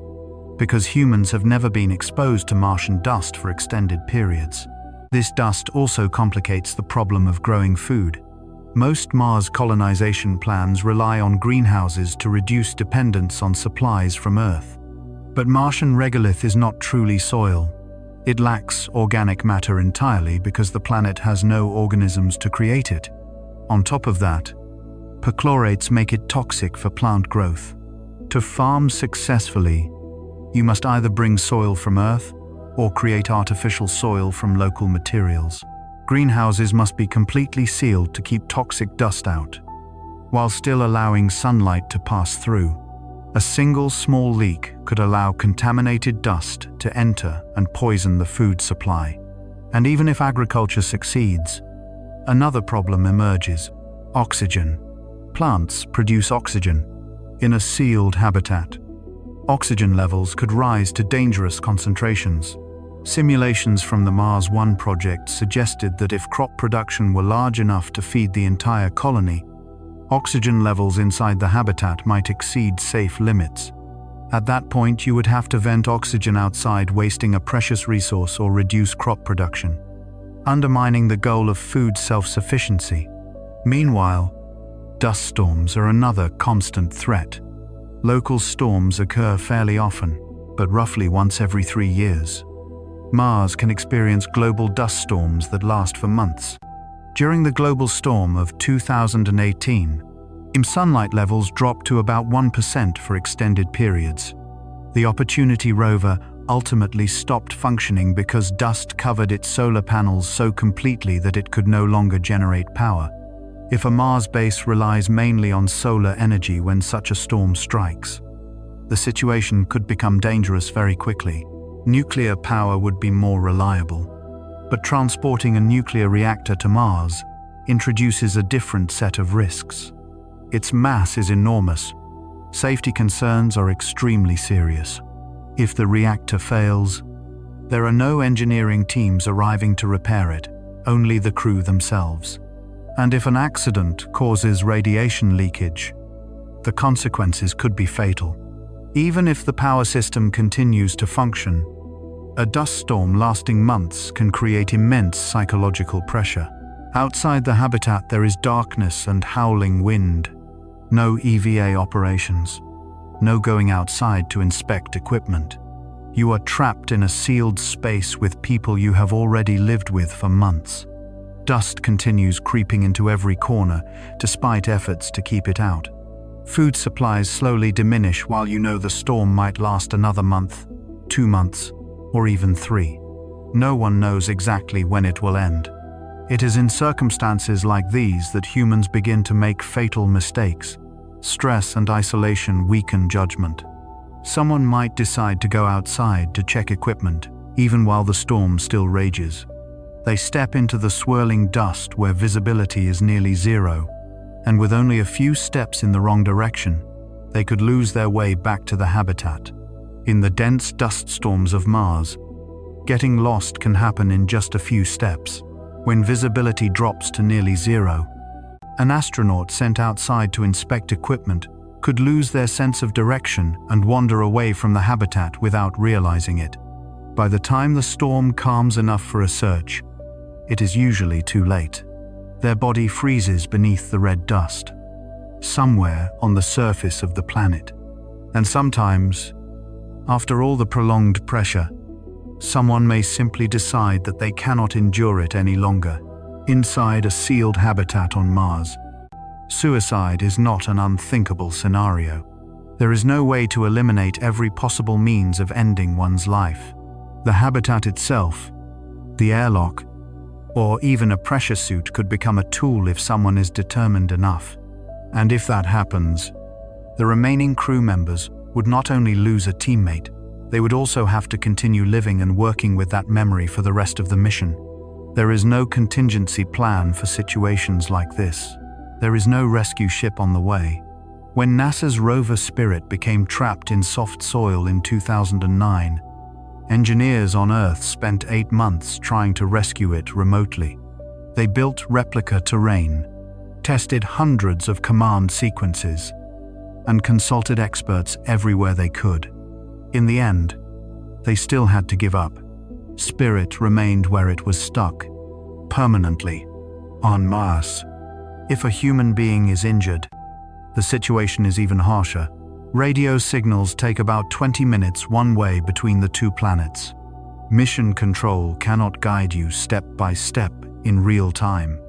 because humans have never been exposed to Martian dust for extended periods. This dust also complicates the problem of growing food. Most Mars colonization plans rely on greenhouses to reduce dependence on supplies from Earth. But Martian regolith is not truly soil. It lacks organic matter entirely because the planet has no organisms to create it. On top of that, perchlorates make it toxic for plant growth. To farm successfully, you must either bring soil from Earth or create artificial soil from local materials. Greenhouses must be completely sealed to keep toxic dust out, while still allowing sunlight to pass through. A single small leak could allow contaminated dust to enter and poison the food supply. And even if agriculture succeeds, another problem emerges: oxygen. Plants produce oxygen in a sealed habitat. Oxygen levels could rise to dangerous concentrations. Simulations from the Mars One project suggested that if crop production were large enough to feed the entire colony, oxygen levels inside the habitat might exceed safe limits. At that point, you would have to vent oxygen outside, wasting a precious resource, or reduce crop production, undermining the goal of food self-sufficiency. Meanwhile, dust storms are another constant threat. Local storms occur fairly often, but roughly once every 3 years. Mars can experience global dust storms that last for months. During the global storm of 2018, sunlight levels dropped to about 1% for extended periods. The Opportunity rover ultimately stopped functioning because dust covered its solar panels so completely that it could no longer generate power. If a Mars base relies mainly on solar energy when such a storm strikes, the situation could become dangerous very quickly. Nuclear power would be more reliable. But transporting a nuclear reactor to Mars introduces a different set of risks. Its mass is enormous. Safety concerns are extremely serious. If the reactor fails, there are no engineering teams arriving to repair it, only the crew themselves. And if an accident causes radiation leakage, the consequences could be fatal. Even if the power system continues to function, a dust storm lasting months can create immense psychological pressure. Outside the habitat, there is darkness and howling wind. No EVA operations. No going outside to inspect equipment. You are trapped in a sealed space with people you have already lived with for months. Dust continues creeping into every corner, despite efforts to keep it out. Food supplies slowly diminish while you know the storm might last another month, 2 months, or even 3. No one knows exactly when it will end. It is in circumstances like these that humans begin to make fatal mistakes. Stress and isolation weaken judgment. Someone might decide to go outside to check equipment, even while the storm still rages. They step into the swirling dust where visibility is nearly zero, and with only a few steps in the wrong direction, they could lose their way back to the habitat. In the dense dust storms of Mars, getting lost can happen in just a few steps. When visibility drops to nearly zero, an astronaut sent outside to inspect equipment could lose their sense of direction and wander away from the habitat without realizing it. By the time the storm calms enough for a search, it is usually too late. Their body freezes beneath the red dust, somewhere on the surface of the planet. And sometimes, after all the prolonged pressure, someone may simply decide that they cannot endure it any longer. Inside a sealed habitat on Mars, Suicide is not an unthinkable scenario. There is no way to eliminate every possible means of ending one's life. The habitat itself, the airlock, or even a pressure suit could become a tool if someone is determined enough. And if that happens, the remaining crew members would not only lose a teammate, they would also have to continue living and working with that memory for the rest of the mission. There is no contingency plan for situations like this. There is no rescue ship on the way. When NASA's rover Spirit became trapped in soft soil in 2009, engineers on Earth spent 8 months trying to rescue it remotely. They built replica terrain, tested hundreds of command sequences, and consulted experts everywhere they could. In the end, they still had to give up. Spirit remained where it was stuck, permanently, on Mars. If a human being is injured, the situation is even harsher. Radio signals take about 20 minutes one way between the two planets. Mission control cannot guide you step by step in real time.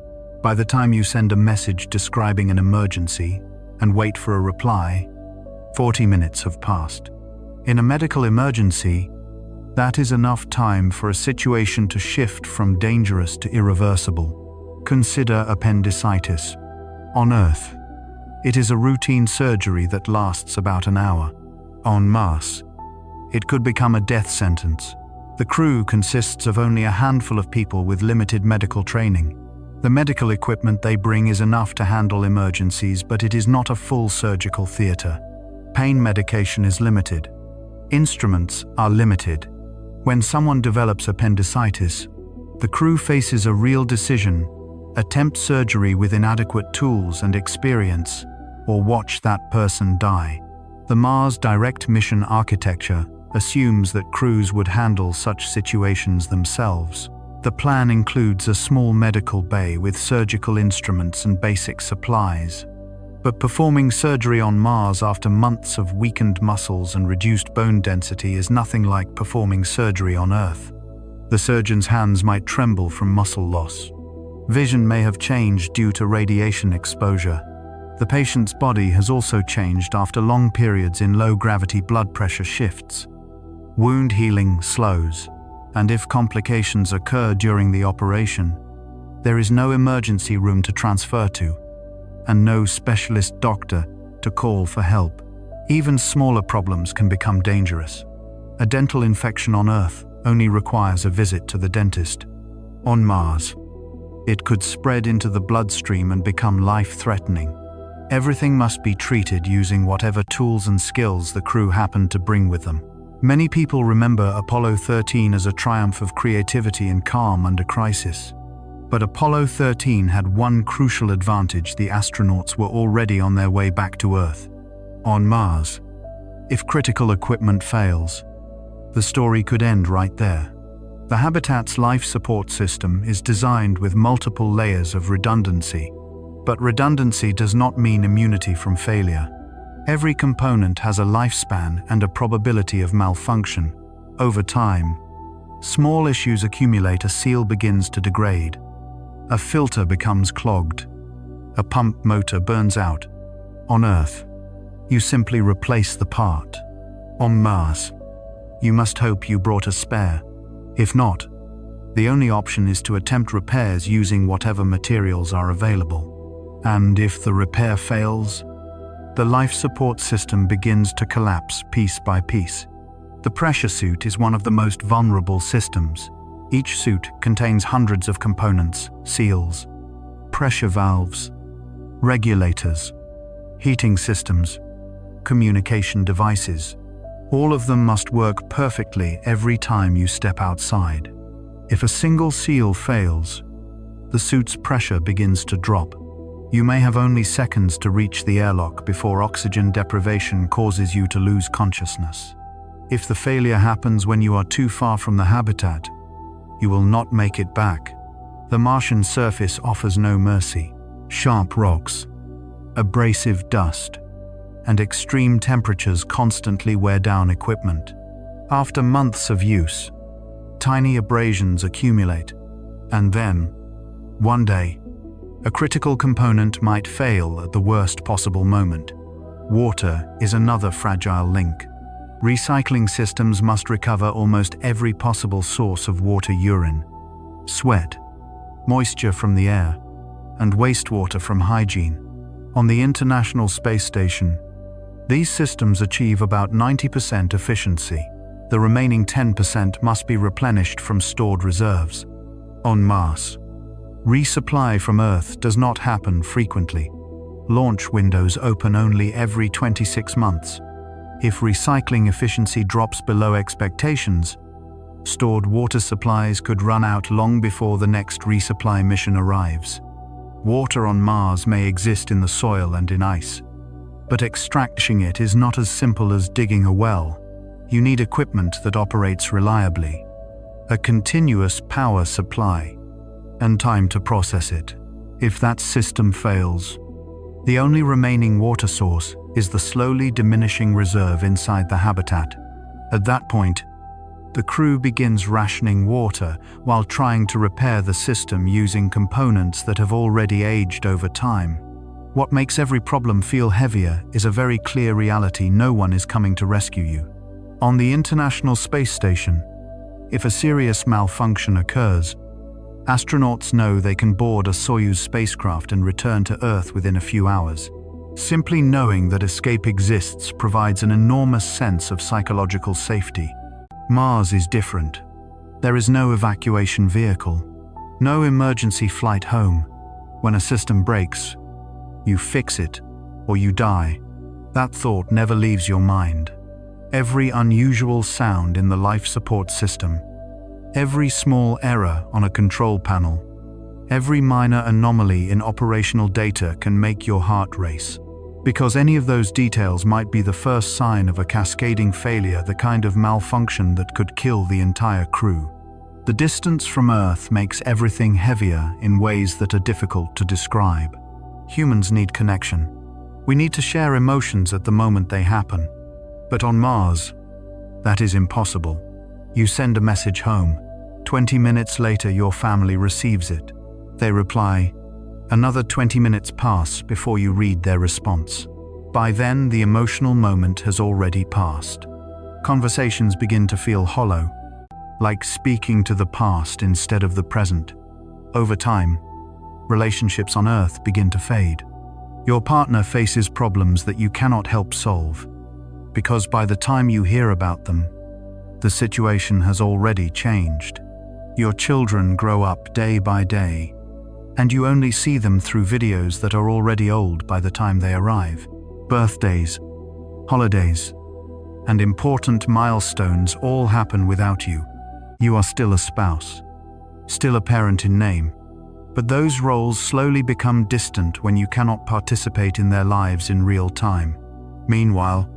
By the time you send a message describing an emergency and wait for a reply, 40 minutes have passed. In a medical emergency, that is enough time for a situation to shift from dangerous to irreversible. Consider appendicitis. On Earth, it is a routine surgery that lasts about an hour. On Mars, it could become a death sentence. The crew consists of only a handful of people with limited medical training. The medical equipment they bring is enough to handle emergencies, but it is not a full surgical theater. Pain medication is limited. Instruments are limited. When someone develops appendicitis, the crew faces a real decision: attempt surgery with inadequate tools and experience, or watch that person die. The Mars Direct Mission architecture assumes that crews would handle such situations themselves. The plan includes a small medical bay with surgical instruments and basic supplies. But performing surgery on Mars after months of weakened muscles and reduced bone density is nothing like performing surgery on Earth. The surgeon's hands might tremble from muscle loss. Vision may have changed due to radiation exposure. The patient's body has also changed after long periods in low-gravity blood pressure shifts. Wound healing slows, and if complications occur during the operation, there is no emergency room to transfer to, and no specialist doctor to call for help. Even smaller problems can become dangerous. A dental infection on Earth only requires a visit to the dentist. On Mars, it could spread into the bloodstream and become life-threatening. Everything must be treated using whatever tools and skills the crew happened to bring with them. Many people remember Apollo 13 as a triumph of creativity and calm under crisis. But Apollo 13 had one crucial advantage: the astronauts were already on their way back to Earth. On Mars, if critical equipment fails, the story could end right there. The habitat's life support system is designed with multiple layers of redundancy, but redundancy does not mean immunity from failure. Every component has a lifespan and a probability of malfunction. Over time, small issues accumulate. A seal begins to degrade. A filter becomes clogged. A pump motor burns out. On Earth, you simply replace the part. On Mars, you must hope you brought a spare. If not, the only option is to attempt repairs using whatever materials are available. And if the repair fails, the life support system begins to collapse piece by piece. The pressure suit is one of the most vulnerable systems. Each suit contains hundreds of components: seals, pressure valves, regulators, heating systems, communication devices. All of them must work perfectly every time you step outside. If a single seal fails, the suit's pressure begins to drop. You may have only seconds to reach the airlock before oxygen deprivation causes you to lose consciousness. If the failure happens when you are too far from the habitat, you will not make it back. The Martian surface offers no mercy. Sharp rocks, abrasive dust, and extreme temperatures constantly wear down equipment. After months of use, tiny abrasions accumulate, and then, one day, A critical component might fail at the worst possible moment. Water is another fragile link. Recycling systems must recover almost every possible source of water: urine, sweat, moisture from the air, and wastewater from hygiene. On the International Space Station, these systems achieve about 90% efficiency. The remaining 10% must be replenished from stored reserves. On Mars, resupply from Earth does not happen frequently. Launch windows open only every 26 months. If recycling efficiency drops below expectations, stored water supplies could run out long before the next resupply mission arrives. Water on Mars may exist in the soil and in ice, but extracting it is not as simple as digging a well. You need equipment that operates reliably, a continuous power supply, and time to process it. If that system fails, the only remaining water source is the slowly diminishing reserve inside the habitat. At that point, the crew begins rationing water while trying to repair the system using components that have already aged over time. What makes every problem feel heavier is a very clear reality: no one is coming to rescue you. On the International Space Station, if a serious malfunction occurs, astronauts know they can board a Soyuz spacecraft and return to Earth within a few hours. Simply knowing that escape exists provides an enormous sense of psychological safety. Mars is different. There is no evacuation vehicle, no emergency flight home. When a system breaks, you fix it or you die. That thought never leaves your mind. Every unusual sound in the life support system, every small error on a control panel, every minor anomaly in operational data can make your heart race. Because any of those details might be the first sign of a cascading failure, the kind of malfunction that could kill the entire crew. The distance from Earth makes everything heavier in ways that are difficult to describe. Humans need connection. We need to share emotions at the moment they happen. But on Mars, that is impossible. You send a message home. 20 minutes later, your family receives it. They reply. Another 20 minutes pass before you read their response. By then, the emotional moment has already passed. Conversations begin to feel hollow, like speaking to the past instead of the present. Over time, relationships on Earth begin to fade. Your partner faces problems that you cannot help solve, because by the time you hear about them, the situation has already changed. Your children grow up day by day, and you only see them through videos that are already old by the time they arrive. Birthdays, holidays, and important milestones all happen without you. You are still a spouse, still a parent in name, but those roles slowly become distant when you cannot participate in their lives in real time. Meanwhile,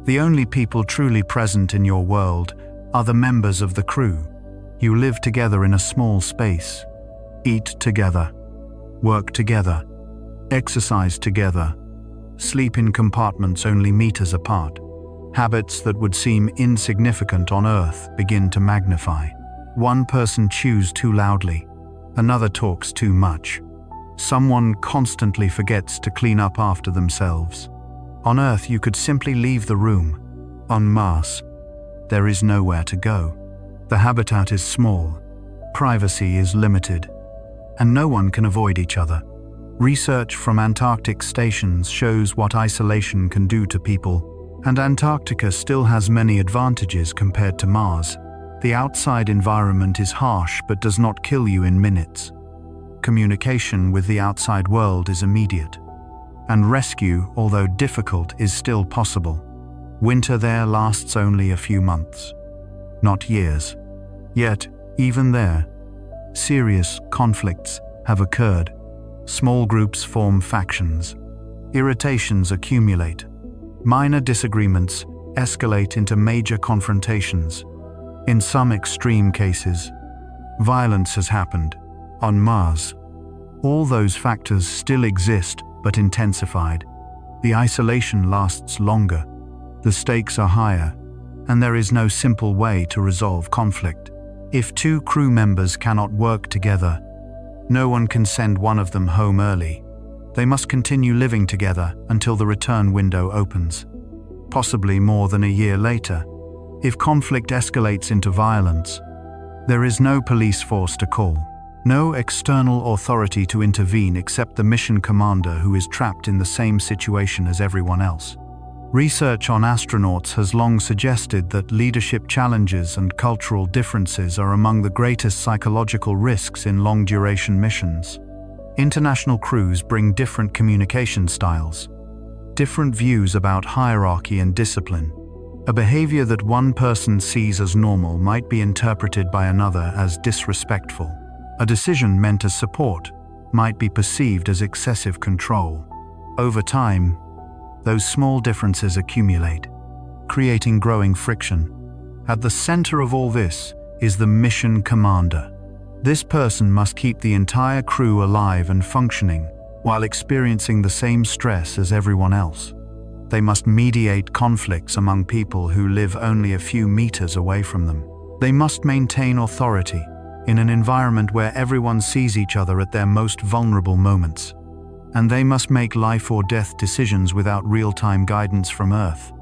the only people truly present in your world are the members of the crew. You live together in a small space, eat together, work together, exercise together, sleep in compartments only meters apart. Habits that would seem insignificant on Earth begin to magnify. One person chews too loudly, another talks too much. Someone constantly forgets to clean up after themselves. On Earth, you could simply leave the room. On Mars, there is nowhere to go. The habitat is small, privacy is limited, and no one can avoid each other. Research from Antarctic stations shows what isolation can do to people, and Antarctica still has many advantages compared to Mars. The outside environment is harsh but does not kill you in minutes. Communication with the outside world is immediate, and rescue, although difficult, is still possible. Winter there lasts only a few months, not years. Yet, even there, serious conflicts have occurred. Small groups form factions. Irritations accumulate. Minor disagreements escalate into major confrontations. In some extreme cases, violence has happened. On Mars, all those factors still exist but intensified. The isolation lasts longer, the stakes are higher, and there is no simple way to resolve conflict. If two crew members cannot work together, No one can send one of them home early. They must continue living together until the return window opens, possibly more than a year later. If conflict escalates into violence, there is no police force to call, no external authority to intervene except the mission commander, who is trapped in the same situation as everyone else. Research on astronauts has long suggested that leadership challenges and cultural differences are among the greatest psychological risks in long-duration missions. International crews bring different communication styles, different views about hierarchy and discipline. A behavior that one person sees as normal might be interpreted by another as disrespectful. A decision meant as support might be perceived as excessive control. Over time, those small differences accumulate, creating growing friction. At the center of all this is the mission commander. This person must keep the entire crew alive and functioning while experiencing the same stress as everyone else. They must mediate conflicts among people who live only a few meters away from them. They must maintain authority in an environment where everyone sees each other at their most vulnerable moments. And they must make life or death decisions without real-time guidance from Earth.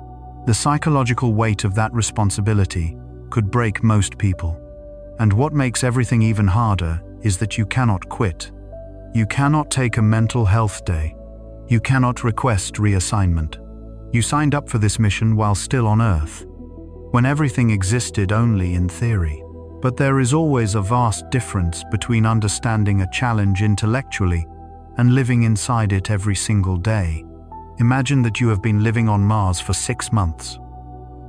The psychological weight of that responsibility could break most people. And what makes everything even harder is that you cannot quit. You cannot take a mental health day. You cannot request reassignment. You signed up for this mission while still on Earth, when everything existed only in theory. But there is always a vast difference between understanding a challenge intellectually and living inside it every single day. Imagine that you have been living on Mars for 6 months.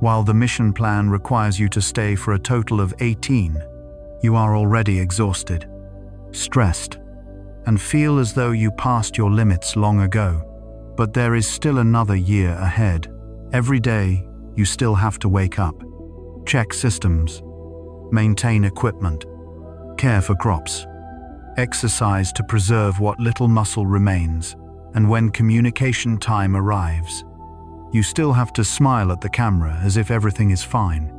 While the mission plan requires you to stay for a total of 18, you are already exhausted, stressed, and feel as though you passed your limits long ago. But there is still another year ahead. Every day, you still have to wake up, check systems, maintain equipment, care for crops, exercise to preserve what little muscle remains, and when communication time arrives, you still have to smile at the camera as if everything is fine.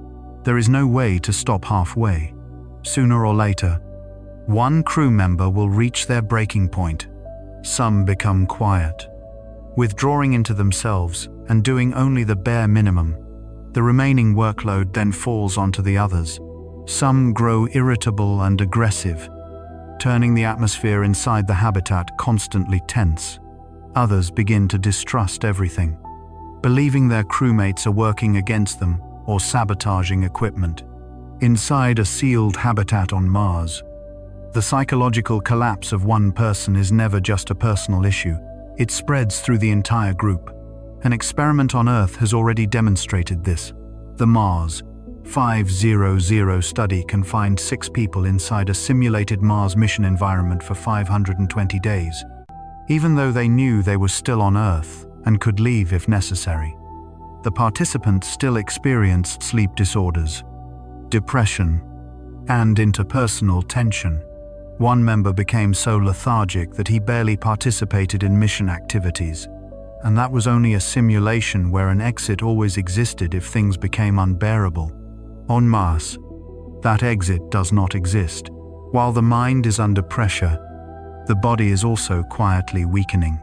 There is no way to stop halfway. Sooner or later, one crew member will reach their breaking point. Some become quiet, withdrawing into themselves and doing only the bare minimum. The remaining workload then falls onto the others. Some grow irritable and aggressive, turning the atmosphere inside the habitat constantly tense. Others begin to distrust everything, believing their crewmates are working against them or sabotaging equipment. Inside a sealed habitat on Mars, the psychological collapse of one person is never just a personal issue. It spreads through the entire group. An experiment on Earth has already demonstrated this. The Mars 500 study confined 6 people inside a simulated Mars mission environment for 520 days, even though they knew they were still on Earth and could leave if necessary. The participants still experienced sleep disorders, depression, and interpersonal tension. One member became so lethargic that he barely participated in mission activities, and that was only a simulation where an exit always existed if things became unbearable. On Mars, that exit does not exist. While the mind is under pressure, the body is also quietly weakening.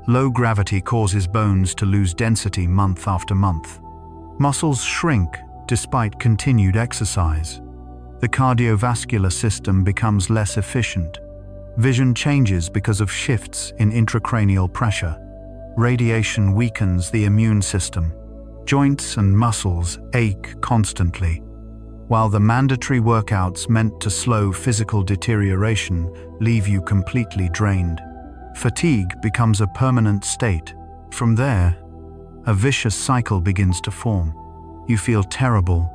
Low gravity causes bones to lose density month after month. Muscles shrink despite continued exercise. The cardiovascular system becomes less efficient. Vision changes because of shifts in intracranial pressure. Radiation weakens the immune system. Joints and muscles ache constantly. While the mandatory workouts meant to slow physical deterioration leave you completely drained. Fatigue becomes a permanent state. From there, a vicious cycle begins to form. You feel terrible,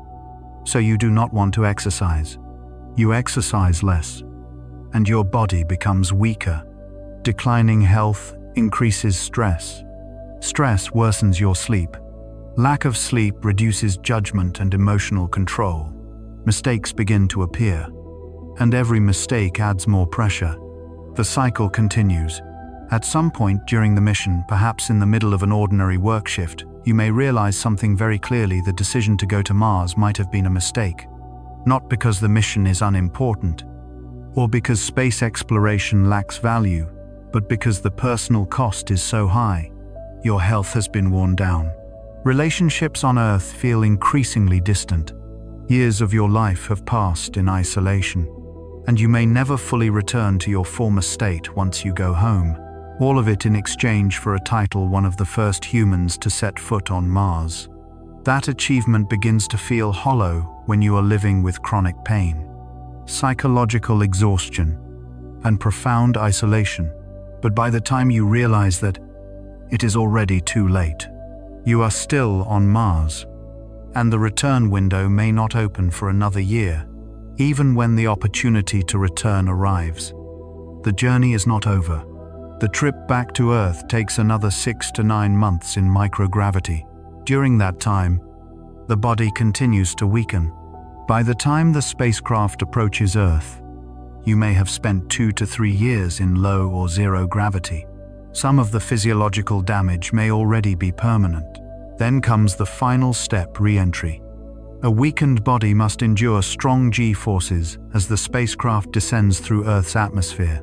so you do not want to exercise. You exercise less, and your body becomes weaker. Declining health increases stress. Stress worsens your sleep. Lack of sleep reduces judgment and emotional control. Mistakes begin to appear, and every mistake adds more pressure. The cycle continues. At some point during the mission, perhaps in the middle of an ordinary work shift, you may realize something very clearly: the decision to go to Mars might have been a mistake. Not because the mission is unimportant. or because space exploration lacks value, but because the personal cost is so high. Your health has been worn down. Relationships on Earth feel increasingly distant. Years of your life have passed in isolation, and you may never fully return to your former state once you go home. All of it in exchange for a title, one of the first humans to set foot on Mars. That achievement begins to feel hollow when you are living with chronic pain, psychological exhaustion, and profound isolation. But by the time you realize that, it is already too late. You are still on Mars, and the return window may not open for another year, even when the opportunity to return arrives. The journey is not over. The trip back to Earth takes another 6 to 9 months in microgravity. During that time, the body continues to weaken. By the time the spacecraft approaches Earth, you may have spent 2 to 3 years in low or zero gravity. Some of the physiological damage may already be permanent. Then comes the final step, re-entry. A weakened body must endure strong G-forces as the spacecraft descends through Earth's atmosphere.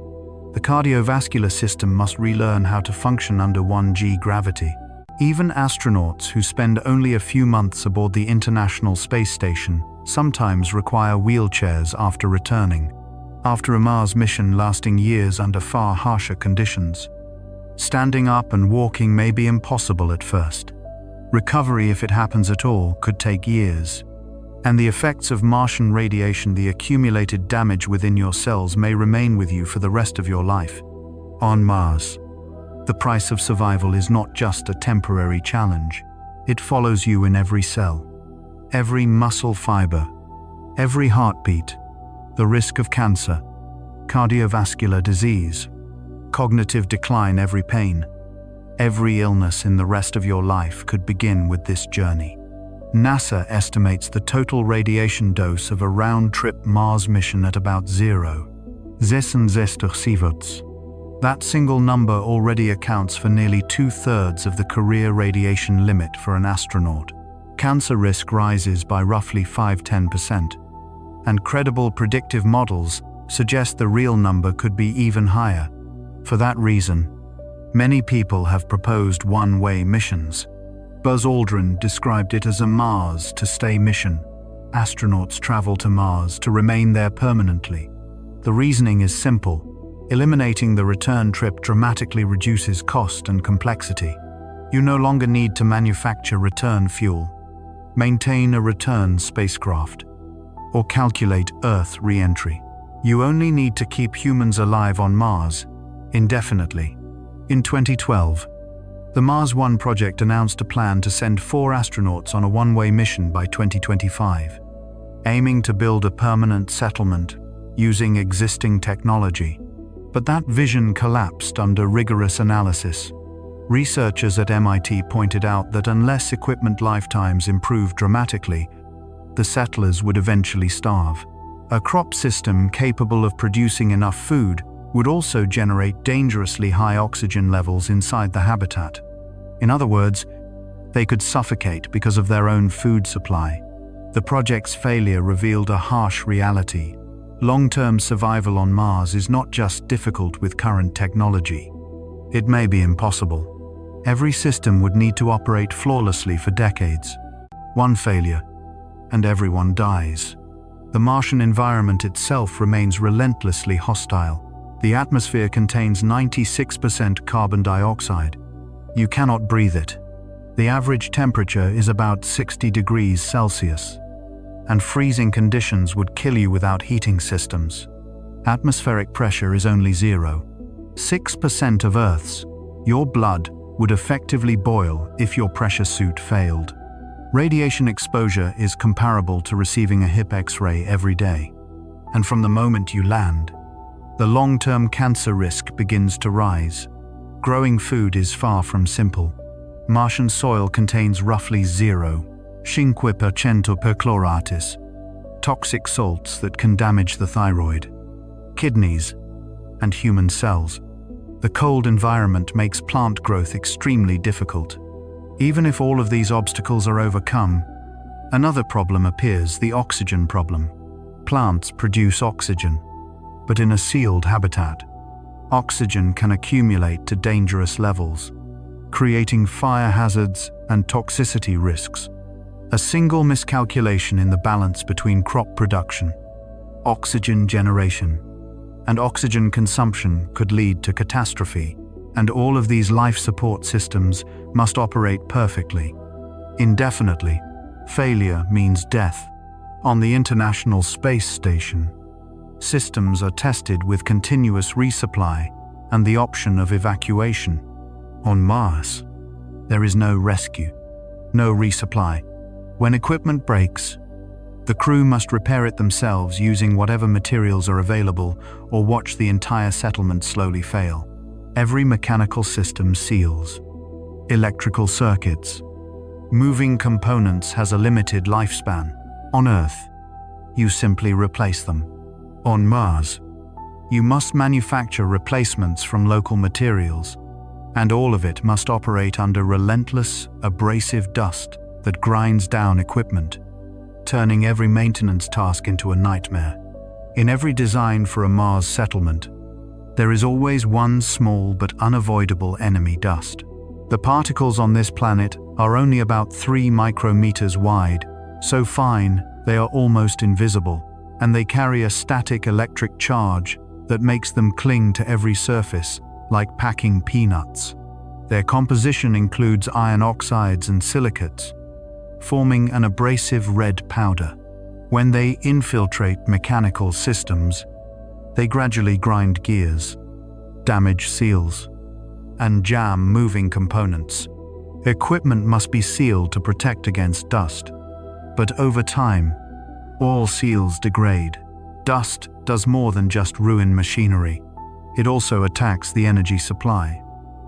The cardiovascular system must relearn how to function under 1G gravity. Even astronauts who spend only a few months aboard the International Space Station sometimes require wheelchairs after returning, after a Mars mission lasting years under far harsher conditions. Standing up and walking may be impossible at first. Recovery, if it happens at all, could take years. And the effects of Martian radiation, the accumulated damage within your cells, may remain with you for the rest of your life. On Mars, the price of survival is not just a temporary challenge. It follows you in every cell, every muscle fiber, every heartbeat. The risk of cancer, cardiovascular disease, cognitive decline, every pain, every illness in the rest of your life could begin with this journey. NASA estimates the total radiation dose of a round-trip Mars mission at about 0.66. That single number already accounts for nearly 2/3 of the career radiation limit for an astronaut. Cancer risk rises by roughly 5–10%, and credible predictive models suggest the real number could be even higher. For that reason, many people have proposed one-way missions. Buzz Aldrin described it as a Mars-to-stay mission. Astronauts travel to Mars to remain there permanently. The reasoning is simple. Eliminating the return trip dramatically reduces cost and complexity. You no longer need to manufacture return fuel, maintain a return spacecraft, or calculate Earth re-entry. You only need to keep humans alive on Mars indefinitely. In 2012, the Mars One project announced a plan to send 4 astronauts on a one-way mission by 2025, aiming to build a permanent settlement using existing technology. But that vision collapsed under rigorous analysis. Researchers at MIT pointed out that unless equipment lifetimes improved dramatically, the settlers would eventually starve. A crop system capable of producing enough food would also generate dangerously high oxygen levels inside the habitat. In other words, they could suffocate because of their own food supply. The project's failure revealed a harsh reality. Long-term survival on Mars is not just difficult with current technology. It may be impossible. Every system would need to operate flawlessly for decades. One failure, and everyone dies. The Martian environment itself remains relentlessly hostile. The atmosphere contains 96% carbon dioxide. You cannot breathe it. The average temperature is about 60 degrees Celsius, and freezing conditions would kill you without heating systems. Atmospheric pressure is only 0.6% of Earth's. Your blood would effectively boil if your pressure suit failed. Radiation exposure is comparable to receiving a hip X-ray every day. And from the moment you land, the long-term cancer risk begins to rise. Growing food is far from simple. Martian soil contains roughly 0.5% perchlorates, toxic salts that can damage the thyroid, kidneys, and human cells. The cold environment makes plant growth extremely difficult. Even if all of these obstacles are overcome, another problem appears: the oxygen problem. Plants produce oxygen, but in a sealed habitat. Oxygen can accumulate to dangerous levels, creating fire hazards and toxicity risks. A single miscalculation in the balance between crop production, oxygen generation, and oxygen consumption could lead to catastrophe, and all of these life support systems must operate perfectly. Indefinitely, failure means death. On the International Space Station, systems are tested with continuous resupply and the option of evacuation. On Mars, there is no rescue, no resupply. When equipment breaks, the crew must repair it themselves using whatever materials are available or watch the entire settlement slowly fail. Every mechanical system seals. Electrical circuits. Moving components has a limited lifespan. On Earth, you simply replace them. On Mars, you must manufacture replacements from local materials, and all of it must operate under relentless, abrasive dust that grinds down equipment, turning every maintenance task into a nightmare. In every design for a Mars settlement, there is always one small but unavoidable enemy: dust. The particles on this planet are only about 3 micrometers wide, so fine they are almost invisible, and they carry a static electric charge that makes them cling to every surface, like packing peanuts. Their composition includes iron oxides and silicates, forming an abrasive red powder. When they infiltrate mechanical systems, they gradually grind gears, damage seals, and jam moving components. Equipment must be sealed to protect against dust, but over time, all seals degrade. Dust does more than just ruin machinery. It also attacks the energy supply.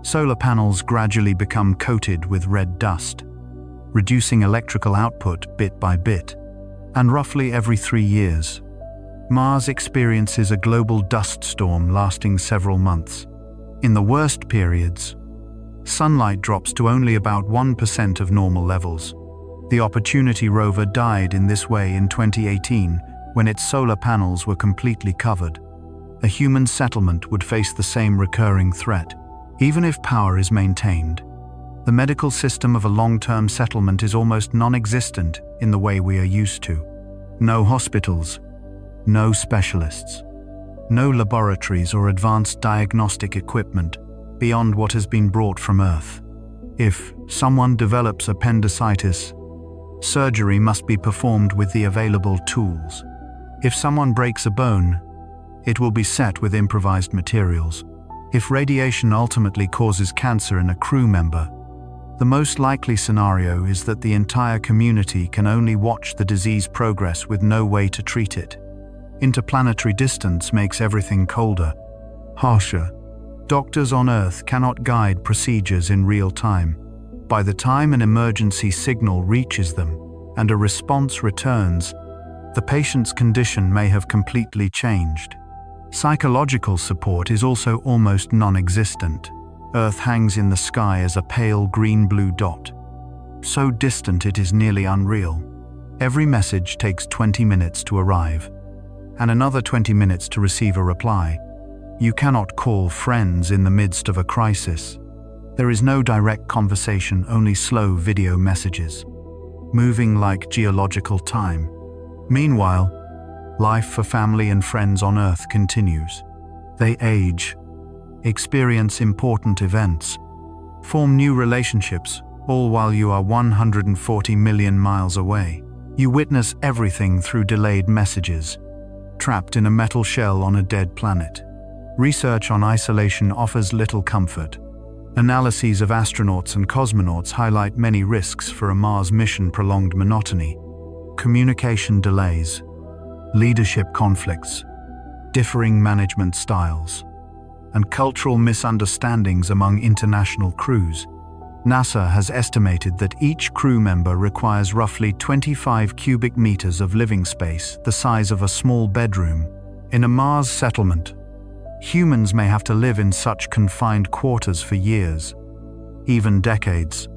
Solar panels gradually become coated with red dust, reducing electrical output bit by bit. And roughly every 3 years, Mars experiences a global dust storm lasting several months. In the worst periods, sunlight drops to only about 1% of normal levels. The Opportunity rover died in this way in 2018 when its solar panels were completely covered. A human settlement would face the same recurring threat. Even if power is maintained, the medical system of a long-term settlement is almost non-existent in the way we are used to. No hospitals, no specialists, no laboratories or advanced diagnostic equipment beyond what has been brought from Earth. If someone develops appendicitis, surgery must be performed with the available tools. If someone breaks a bone, it will be set with improvised materials. If radiation ultimately causes cancer in a crew member, the most likely scenario is that the entire community can only watch the disease progress with no way to treat it. Interplanetary distance makes everything colder, harsher. Doctors on Earth cannot guide procedures in real time. By the time an emergency signal reaches them and a response returns, the patient's condition may have completely changed. Psychological support is also almost non-existent. Earth hangs in the sky as a pale green-blue dot, so distant it is nearly unreal. Every message takes 20 minutes to arrive, and another 20 minutes to receive a reply. You cannot call friends in the midst of a crisis. There is no direct conversation, only slow video messages, moving like geological time. Meanwhile, life for family and friends on Earth continues. They age, experience important events, form new relationships, all while you are 140 million miles away. You witness everything through delayed messages, trapped in a metal shell on a dead planet. Research on isolation offers little comfort. Analyses of astronauts and cosmonauts highlight many risks for a Mars mission: prolonged monotony, communication delays, leadership conflicts, differing management styles, and cultural misunderstandings among international crews. NASA has estimated that each crew member requires roughly 25 cubic meters of living space, the size of a small bedroom. In a Mars settlement, humans may have to live in such confined quarters for years, even decades.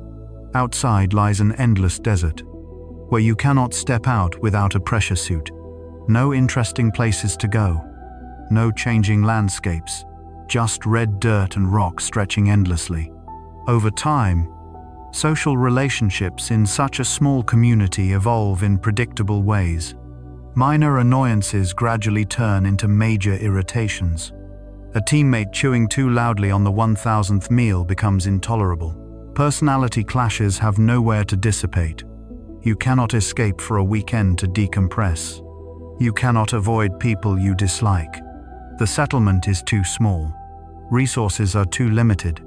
Outside lies an endless desert, where you cannot step out without a pressure suit. No interesting places to go, no changing landscapes, just red dirt and rock stretching endlessly. Over time, social relationships in such a small community evolve in predictable ways. Minor annoyances gradually turn into major irritations. A teammate chewing too loudly on the 1000th meal becomes intolerable. Personality clashes have nowhere to dissipate. You cannot escape for a weekend to decompress. You cannot avoid people you dislike. The settlement is too small. Resources are too limited.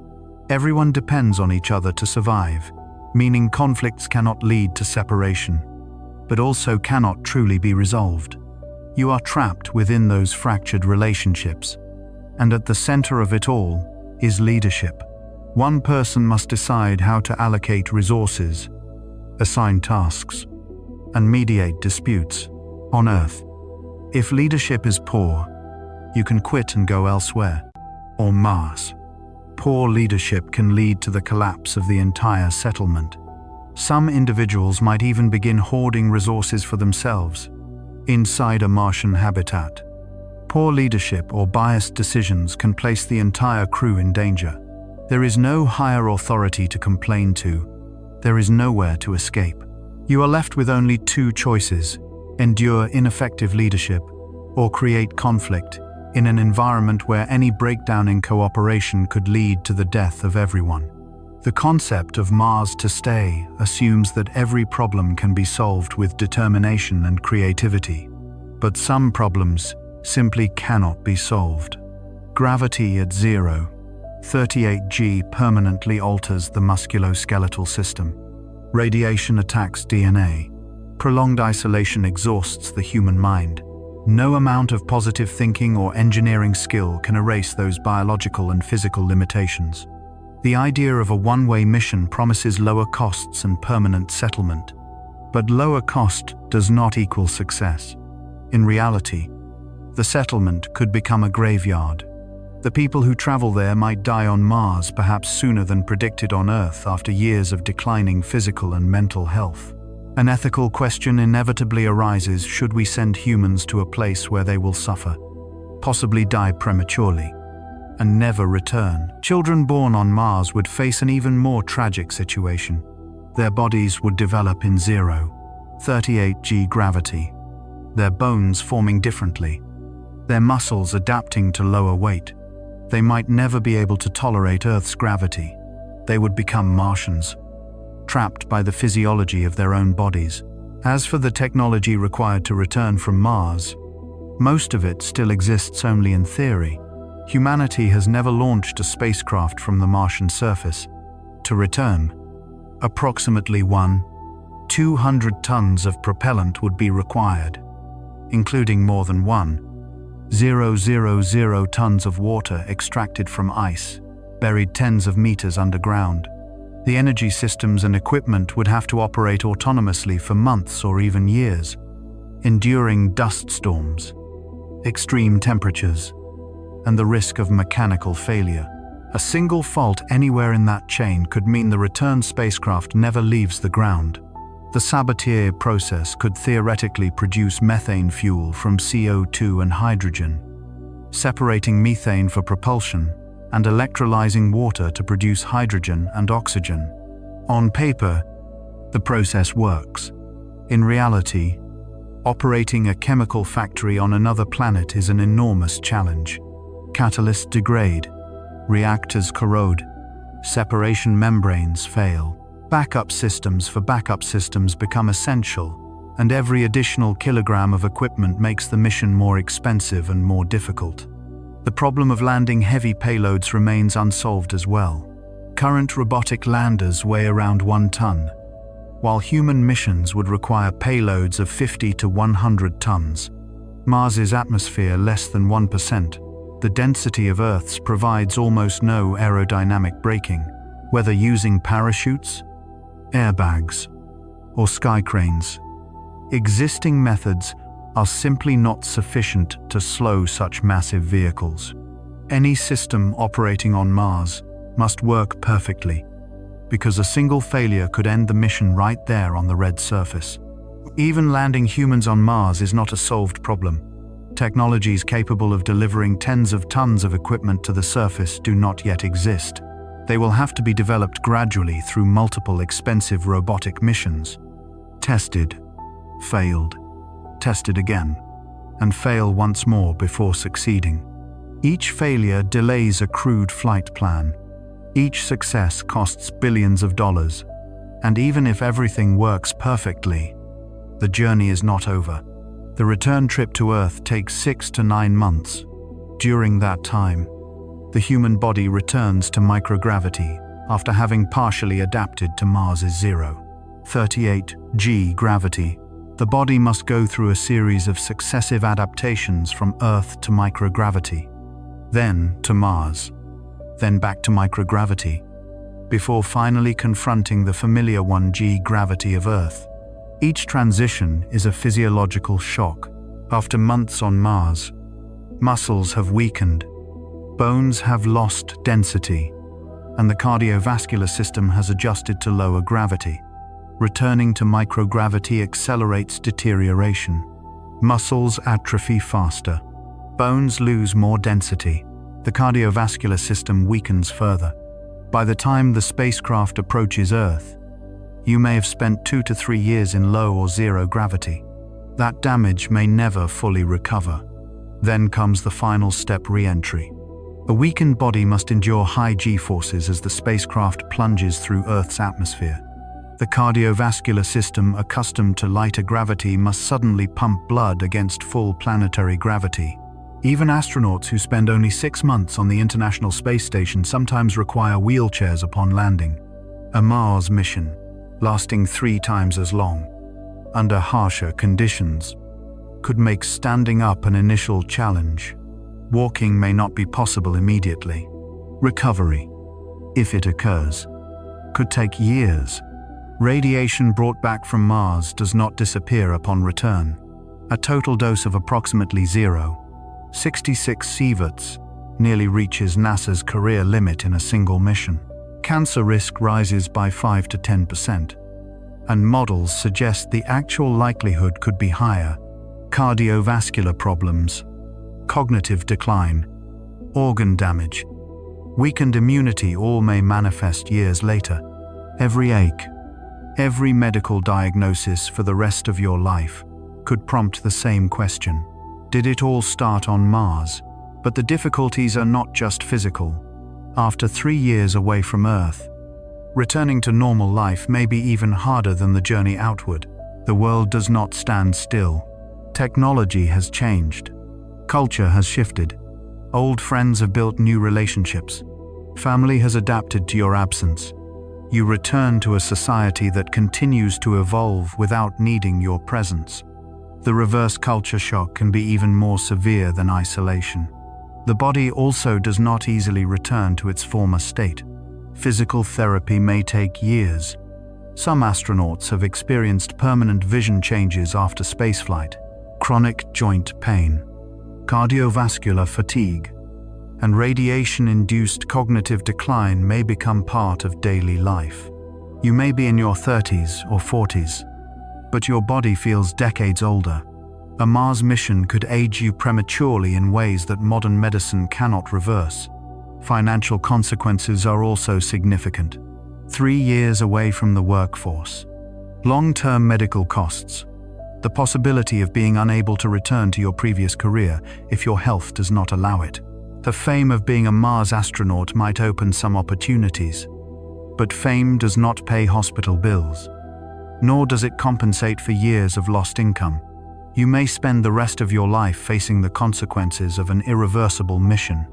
Everyone depends on each other to survive, meaning conflicts cannot lead to separation, but also cannot truly be resolved. You are trapped within those fractured relationships, and at the center of it all is leadership. One person must decide how to allocate resources, assign tasks, and mediate disputes. On Earth, if leadership is poor, you can quit and go elsewhere. On Mars, poor leadership can lead to the collapse of the entire settlement. Some individuals might even begin hoarding resources for themselves inside a Martian habitat. Poor leadership or biased decisions can place the entire crew in danger. There is no higher authority to complain to. There is nowhere to escape. You are left with only two choices: endure ineffective leadership or create conflict in an environment where any breakdown in cooperation could lead to the death of everyone. The concept of Mars to stay assumes that every problem can be solved with determination and creativity. But some problems simply cannot be solved. Gravity at 0, 38G permanently alters the musculoskeletal system. Radiation attacks DNA. Prolonged isolation exhausts the human mind. No amount of positive thinking or engineering skill can erase those biological and physical limitations. The idea of a one-way mission promises lower costs and permanent settlement. But lower cost does not equal success. In reality, the settlement could become a graveyard. The people who travel there might die on Mars perhaps sooner than predicted on Earth after years of declining physical and mental health. An ethical question inevitably arises: should we send humans to a place where they will suffer, possibly die prematurely, and never return? Children born on Mars would face an even more tragic situation. Their bodies would develop in 0, 38G gravity, their bones forming differently, their muscles adapting to lower weight. They might never be able to tolerate Earth's gravity. They would become Martians, trapped by the physiology of their own bodies. As for the technology required to return from Mars, most of it still exists only in theory. Humanity has never launched a spacecraft from the Martian surface. To return, approximately 200 tons of propellant would be required, including more than 1,000 tons of water extracted from ice, buried tens of meters underground. The energy systems and equipment would have to operate autonomously for months or even years, enduring dust storms, extreme temperatures, and the risk of mechanical failure. A single fault anywhere in that chain could mean the return spacecraft never leaves the ground. The Sabatier process could theoretically produce methane fuel from CO2 and hydrogen, separating methane for propulsion and electrolyzing water to produce hydrogen and oxygen. On paper, the process works. In reality, operating a chemical factory on another planet is an enormous challenge. Catalysts degrade, reactors corrode, separation membranes fail. Backup systems for backup systems become essential, and every additional kilogram of equipment makes the mission more expensive and more difficult. The problem of landing heavy payloads remains unsolved as well. Current robotic landers weigh around 1 ton, while human missions would require payloads of 50 to 100 tons. Mars's atmosphere less than 1%. The density of Earth's provides almost no aerodynamic braking. Whether using parachutes, airbags, or sky cranes, existing methods are simply not sufficient to slow such massive vehicles. Any system operating on Mars must work perfectly, because a single failure could end the mission right there on the red surface. Even landing humans on Mars is not a solved problem. Technologies capable of delivering tens of tons of equipment to the surface do not yet exist. They will have to be developed gradually through multiple expensive robotic missions. Tested, failed, tested again, and fail once more before succeeding. Each failure delays a crewed flight plan. Each success costs billions of dollars. And even if everything works perfectly, the journey is not over. The return trip to Earth takes 6 to 9 months. During that time, the human body returns to microgravity after having partially adapted to Mars's 0.38 g gravity. The body must go through a series of successive adaptations from Earth to microgravity, then to Mars, then back to microgravity, before finally confronting the familiar 1g gravity of Earth. Each transition is a physiological shock. After months on Mars, muscles have weakened, bones have lost density, and the cardiovascular system has adjusted to lower gravity. Returning to microgravity accelerates deterioration. Muscles atrophy faster. Bones lose more density. The cardiovascular system weakens further. By the time the spacecraft approaches Earth, you may have spent 2 to 3 years in low or zero gravity. That damage may never fully recover. Then comes the final step: re-entry. A weakened body must endure high g-forces as the spacecraft plunges through Earth's atmosphere. The cardiovascular system, accustomed to lighter gravity, must suddenly pump blood against full planetary gravity. Even astronauts who spend only 6 months on the International Space Station sometimes require wheelchairs upon landing. A Mars mission, lasting 3 times as long, under harsher conditions, could make standing up an initial challenge. Walking may not be possible immediately. Recovery, if it occurs, could take years. Radiation brought back from Mars does not disappear upon return. A total dose of approximately 0.66 sieverts nearly reaches NASA's career limit in a single mission. Cancer risk rises by 5 to 10%, and models suggest the actual likelihood could be higher. Cardiovascular problems, cognitive decline, organ damage, weakened immunity all may manifest years later. Every ache, every medical diagnosis for the rest of your life could prompt the same question: did it all start on Mars? But the difficulties are not just physical. After 3 years away from Earth, returning to normal life may be even harder than the journey outward. The world does not stand still. Technology has changed. Culture has shifted. Old friends have built new relationships. Family has adapted to your absence. You return to a society that continues to evolve without needing your presence. The reverse culture shock can be even more severe than isolation. The body also does not easily return to its former state. Physical therapy may take years. Some astronauts have experienced permanent vision changes after spaceflight. Chronic joint pain, cardiovascular fatigue, and radiation-induced cognitive decline may become part of daily life. You may be in your 30s or 40s, but your body feels decades older. A Mars mission could age you prematurely in ways that modern medicine cannot reverse. Financial consequences are also significant. 3 years away from the workforce. Long-term medical costs. The possibility of being unable to return to your previous career if your health does not allow it. The fame of being a Mars astronaut might open some opportunities, but fame does not pay hospital bills, nor does it compensate for years of lost income. You may spend the rest of your life facing the consequences of an irreversible mission,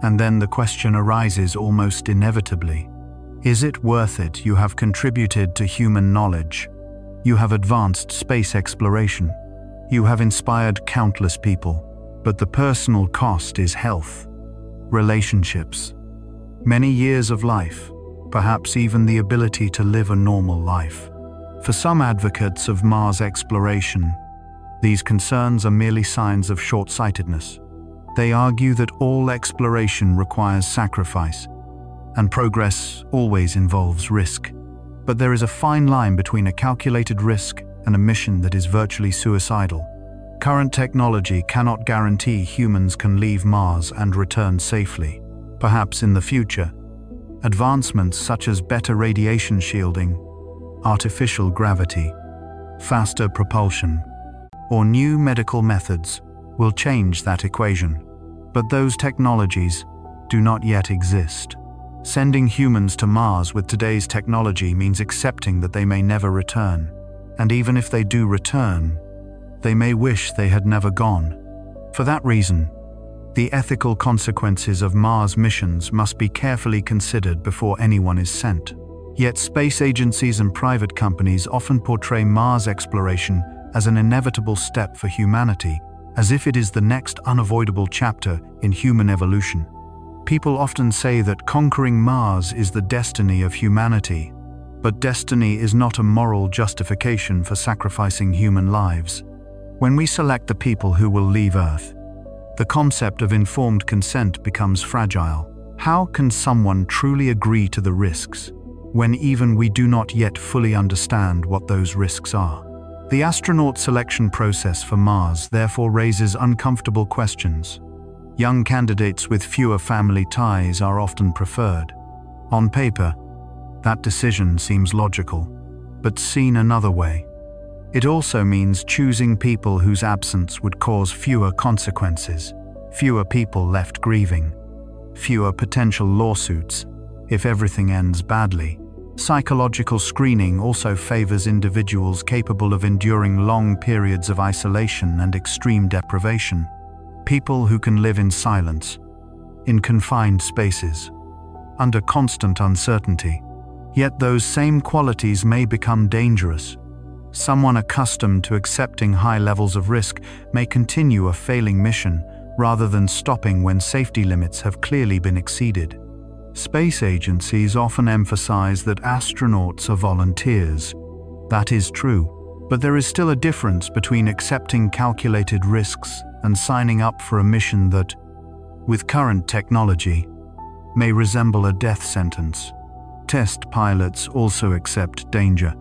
and then the question arises almost inevitably: is it worth it? You have contributed to human knowledge. You have advanced space exploration. You have inspired countless people. But the personal cost is health, relationships, many years of life, perhaps even the ability to live a normal life. For some advocates of Mars exploration, these concerns are merely signs of short-sightedness. They argue that all exploration requires sacrifice, and progress always involves risk. But there is a fine line between a calculated risk and a mission that is virtually suicidal. Current technology cannot guarantee humans can leave Mars and return safely. Perhaps in the future, advancements such as better radiation shielding, artificial gravity, faster propulsion, or new medical methods will change that equation. But those technologies do not yet exist. Sending humans to Mars with today's technology means accepting that they may never return. And even if they do return, they may wish they had never gone. For that reason, the ethical consequences of Mars missions must be carefully considered before anyone is sent. Yet space agencies and private companies often portray Mars exploration as an inevitable step for humanity, as if it is the next unavoidable chapter in human evolution. People often say that conquering Mars is the destiny of humanity, but destiny is not a moral justification for sacrificing human lives. When we select the people who will leave Earth, the concept of informed consent becomes fragile. How can someone truly agree to the risks when even we do not yet fully understand what those risks are? The astronaut selection process for Mars therefore raises uncomfortable questions. Young candidates with fewer family ties are often preferred. On paper, that decision seems logical, but seen another way, it also means choosing people whose absence would cause fewer consequences, fewer people left grieving, fewer potential lawsuits if everything ends badly. Psychological screening also favors individuals capable of enduring long periods of isolation and extreme deprivation. People who can live in silence, in confined spaces, under constant uncertainty. Yet those same qualities may become dangerous. Someone accustomed to accepting high levels of risk may continue a failing mission rather than stopping when safety limits have clearly been exceeded. Space agencies often emphasize that astronauts are volunteers. That is true, but there is still a difference between accepting calculated risks and signing up for a mission that, with current technology, may resemble a death sentence. Test pilots also accept danger,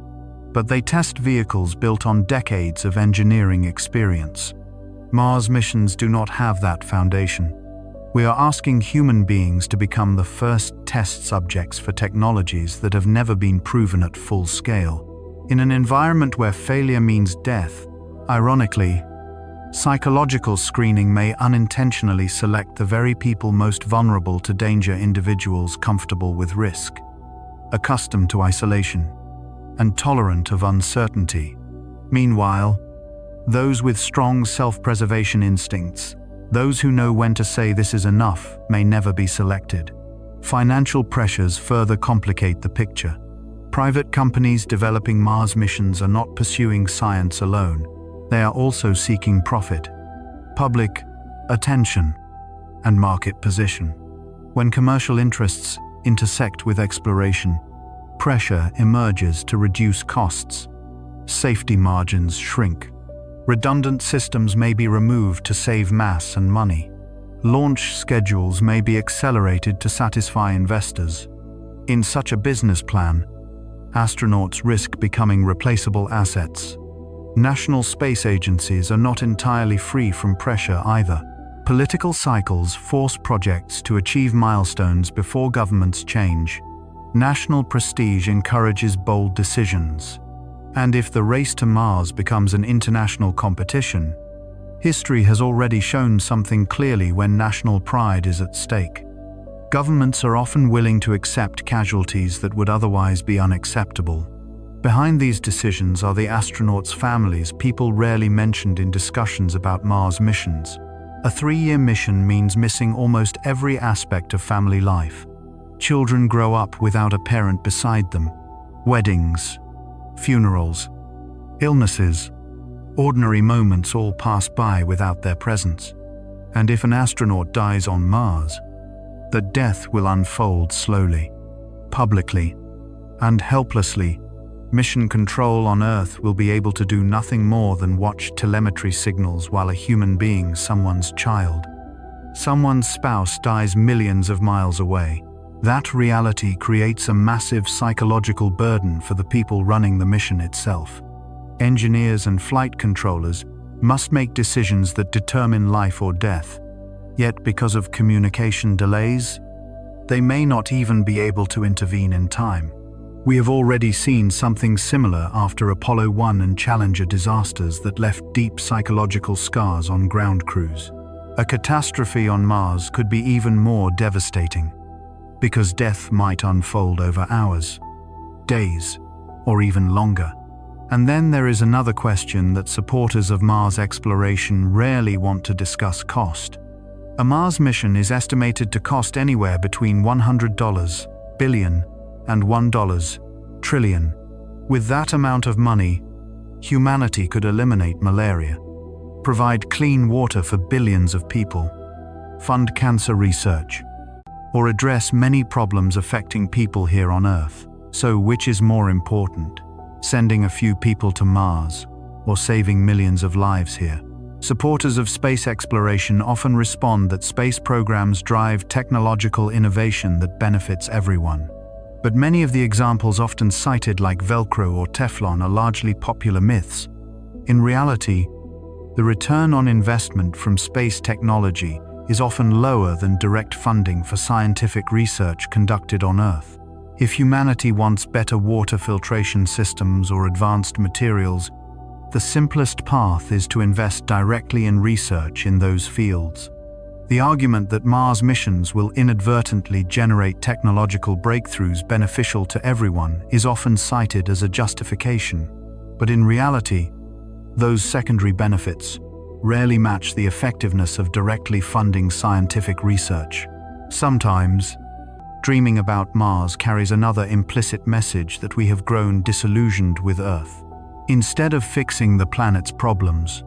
but they test vehicles built on decades of engineering experience. Mars missions do not have that foundation. We are asking human beings to become the first test subjects for technologies that have never been proven at full scale. In an environment where failure means death, ironically, psychological screening may unintentionally select the very people most vulnerable to danger: individuals comfortable with risk, accustomed to isolation, and tolerant of uncertainty. Meanwhile, those with strong self-preservation instincts, those who know when to say this is enough, may never be selected. Financial pressures further complicate the picture. Private companies developing Mars missions are not pursuing science alone. They are also seeking profit, public attention, and market position. When commercial interests intersect with exploration, pressure emerges to reduce costs. Safety margins shrink. Redundant systems may be removed to save mass and money. Launch schedules may be accelerated to satisfy investors. In such a business plan, astronauts risk becoming replaceable assets. National space agencies are not entirely free from pressure either. Political cycles force projects to achieve milestones before governments change. National prestige encourages bold decisions. And if the race to Mars becomes an international competition, history has already shown something clearly when national pride is at stake. Governments are often willing to accept casualties that would otherwise be unacceptable. Behind these decisions are the astronauts' families, people rarely mentioned in discussions about Mars missions. A 3-year mission means missing almost every aspect of family life. Children grow up without a parent beside them. Weddings, funerals, illnesses, ordinary moments all pass by without their presence. And if an astronaut dies on Mars, the death will unfold slowly, publicly, and helplessly. Mission control on Earth will be able to do nothing more than watch telemetry signals while a human being, someone's child, someone's spouse, dies millions of miles away. That reality creates a massive psychological burden for the people running the mission itself. Engineers and flight controllers must make decisions that determine life or death. Yet because of communication delays, they may not even be able to intervene in time. We have already seen something similar after Apollo 1 and Challenger disasters that left deep psychological scars on ground crews. A catastrophe on Mars could be even more devastating, because death might unfold over hours, days, or even longer. And then there is another question that supporters of Mars exploration rarely want to discuss: cost. A Mars mission is estimated to cost anywhere between $100 billion and $1 trillion. With that amount of money, humanity could eliminate malaria, provide clean water for billions of people, fund cancer research, or address many problems affecting people here on Earth. So which is more important, sending a few people to Mars or saving millions of lives here? Supporters of space exploration often respond that space programs drive technological innovation that benefits everyone. But many of the examples often cited, like Velcro or Teflon, are largely popular myths. In reality, the return on investment from space technology is often lower than direct funding for scientific research conducted on Earth. If humanity wants better water filtration systems or advanced materials, the simplest path is to invest directly in research in those fields. The argument that Mars missions will inadvertently generate technological breakthroughs beneficial to everyone is often cited as a justification. But in reality, those secondary benefits rarely match the effectiveness of directly funding scientific research. Sometimes, dreaming about Mars carries another implicit message that we have grown disillusioned with Earth. Instead of fixing the planet's problems,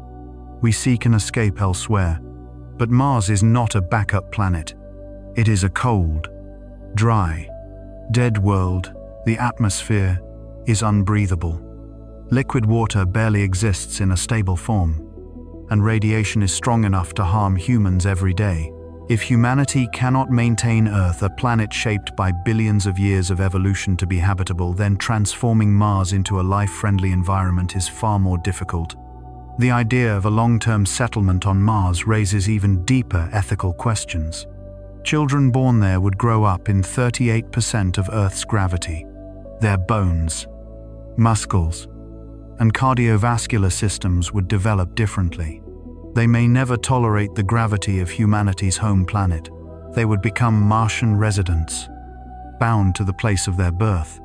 we seek an escape elsewhere. But Mars is not a backup planet. It is a cold, dry, dead world. The atmosphere is unbreathable. Liquid water barely exists in a stable form, and radiation is strong enough to harm humans every day. If humanity cannot maintain Earth, a planet shaped by billions of years of evolution, to be habitable, then transforming Mars into a life-friendly environment is far more difficult. The idea of a long-term settlement on Mars raises even deeper ethical questions. Children born there would grow up in 38% of Earth's gravity. Their bones, muscles, and cardiovascular systems would develop differently. They may never tolerate the gravity of humanity's home planet. They would become Martian residents, bound to the place of their birth.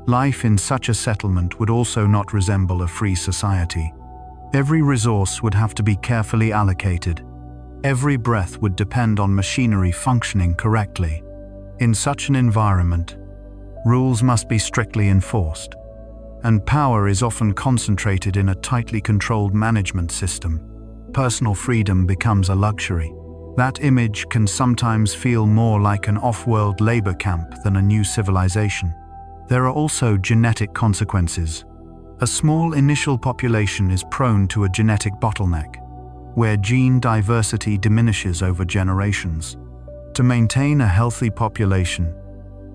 Life in such a settlement would also not resemble a free society. Every resource would have to be carefully allocated. Every breath would depend on machinery functioning correctly. In such an environment, rules must be strictly enforced, and power is often concentrated in a tightly controlled management system. Personal freedom becomes a luxury. That image can sometimes feel more like an off-world labor camp than a new civilization. There are also genetic consequences. A small initial population is prone to a genetic bottleneck, where gene diversity diminishes over generations. To maintain a healthy population,